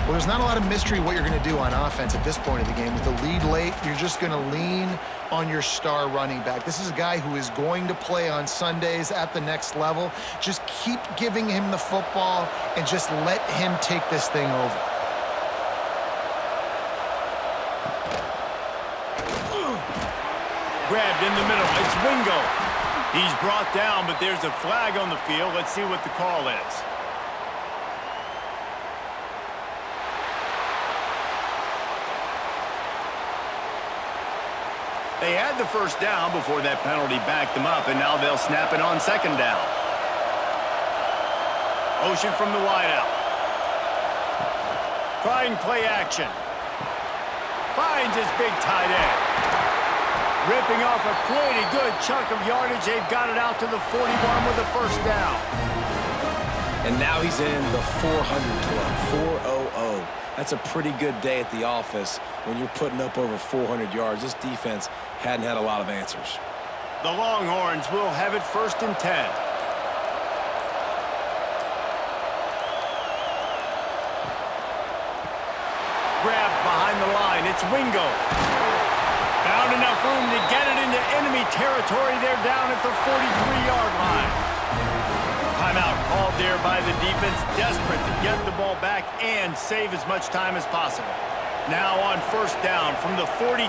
[SPEAKER 2] Well, there's not a lot of mystery what you're going to do on offense at this point of the game. With the lead late, you're just going to lean on your star running back. This is a guy who is going to play on Sundays at the next level. Just keep giving him the football and just let him take this thing over.
[SPEAKER 1] Grabbed in the middle. It's Wingo. He's brought down, but there's a flag on the field. Let's see what the call is. They had the first down before that penalty backed them up, and now they'll snap it on second down. Motion from the wideout. Trying play action. Finds his big tight end. Ripping off a pretty good chunk of yardage. They've got it out to the 41 with a first down.
[SPEAKER 3] And now he's in the 400 club, 400. That's a pretty good day at the office when you're putting up over 400 yards. This defense hadn't had a lot of answers.
[SPEAKER 1] The Longhorns will have it 1st and 10. Grabbed behind the line. It's Wingo. Found enough room to get it into enemy territory. They're down at the 43-yard line. Timeout called there by the defense, desperate to get the ball back and save as much time as possible. Now on first down from the 43.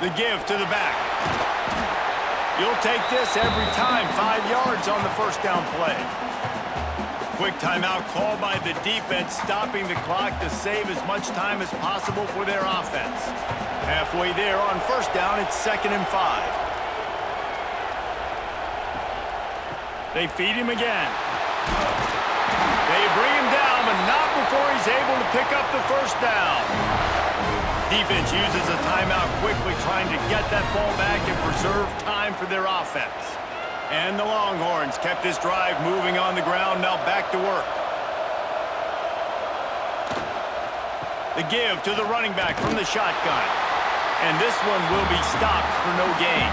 [SPEAKER 1] The give to the back. You'll take this every time. 5 yards on the first down play. Quick timeout called by the defense, stopping the clock to save as much time as possible for their offense. Halfway there on first down, it's 2nd and 5. They feed him again. They bring him down, but not before he's able to pick up the first down. Defense uses a timeout quickly, trying to get that ball back and preserve time for their offense. And the Longhorns kept this drive moving on the ground, now back to work. The give to the running back from the shotgun. And this one will be stopped for no gain.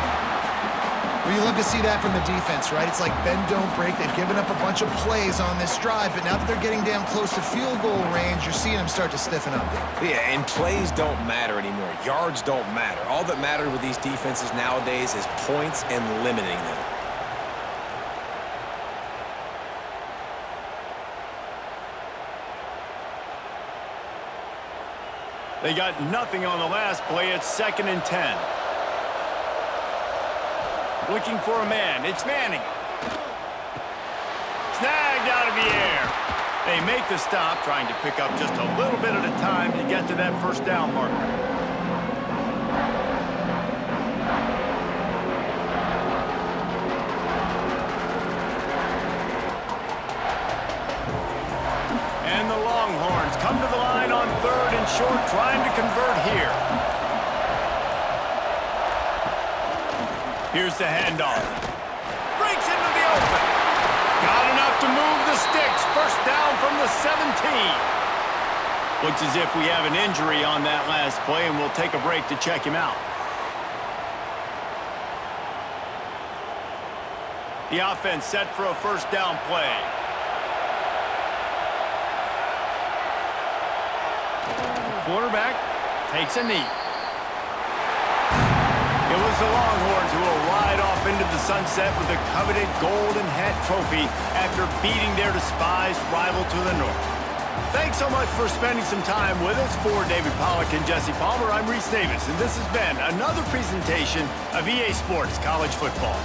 [SPEAKER 2] Well, you love to see that from the defense, right? It's like bend, don't break. They've given up a bunch of plays on this drive, but now that they're getting down close to field goal range, you're seeing them start to stiffen up there.
[SPEAKER 3] Yeah, and plays don't matter anymore. Yards don't matter. All that matters with these defenses nowadays is points and limiting them.
[SPEAKER 1] They got nothing on the last play. It's 2nd and 10. Looking for a man. It's Manning. Snagged out of the air. They make the stop, trying to pick up just a little bit at a time to get to that first down marker. And the Longhorns come to the line on 3rd and short, trying to convert here. Here's the handoff. Breaks into the open. Got enough to move the sticks. First down from the 17. Looks as if we have an injury on that last play, and we'll take a break to check him out. The offense set for a first down play. The quarterback takes a knee. It was the Longhorns who will ride off into the sunset with the coveted Golden Hat Trophy after beating their despised rival to the north. Thanks so much for spending some time with us. For David Pollack and Jesse Palmer, I'm Reese Davis, and this has been another presentation of EA Sports College Football.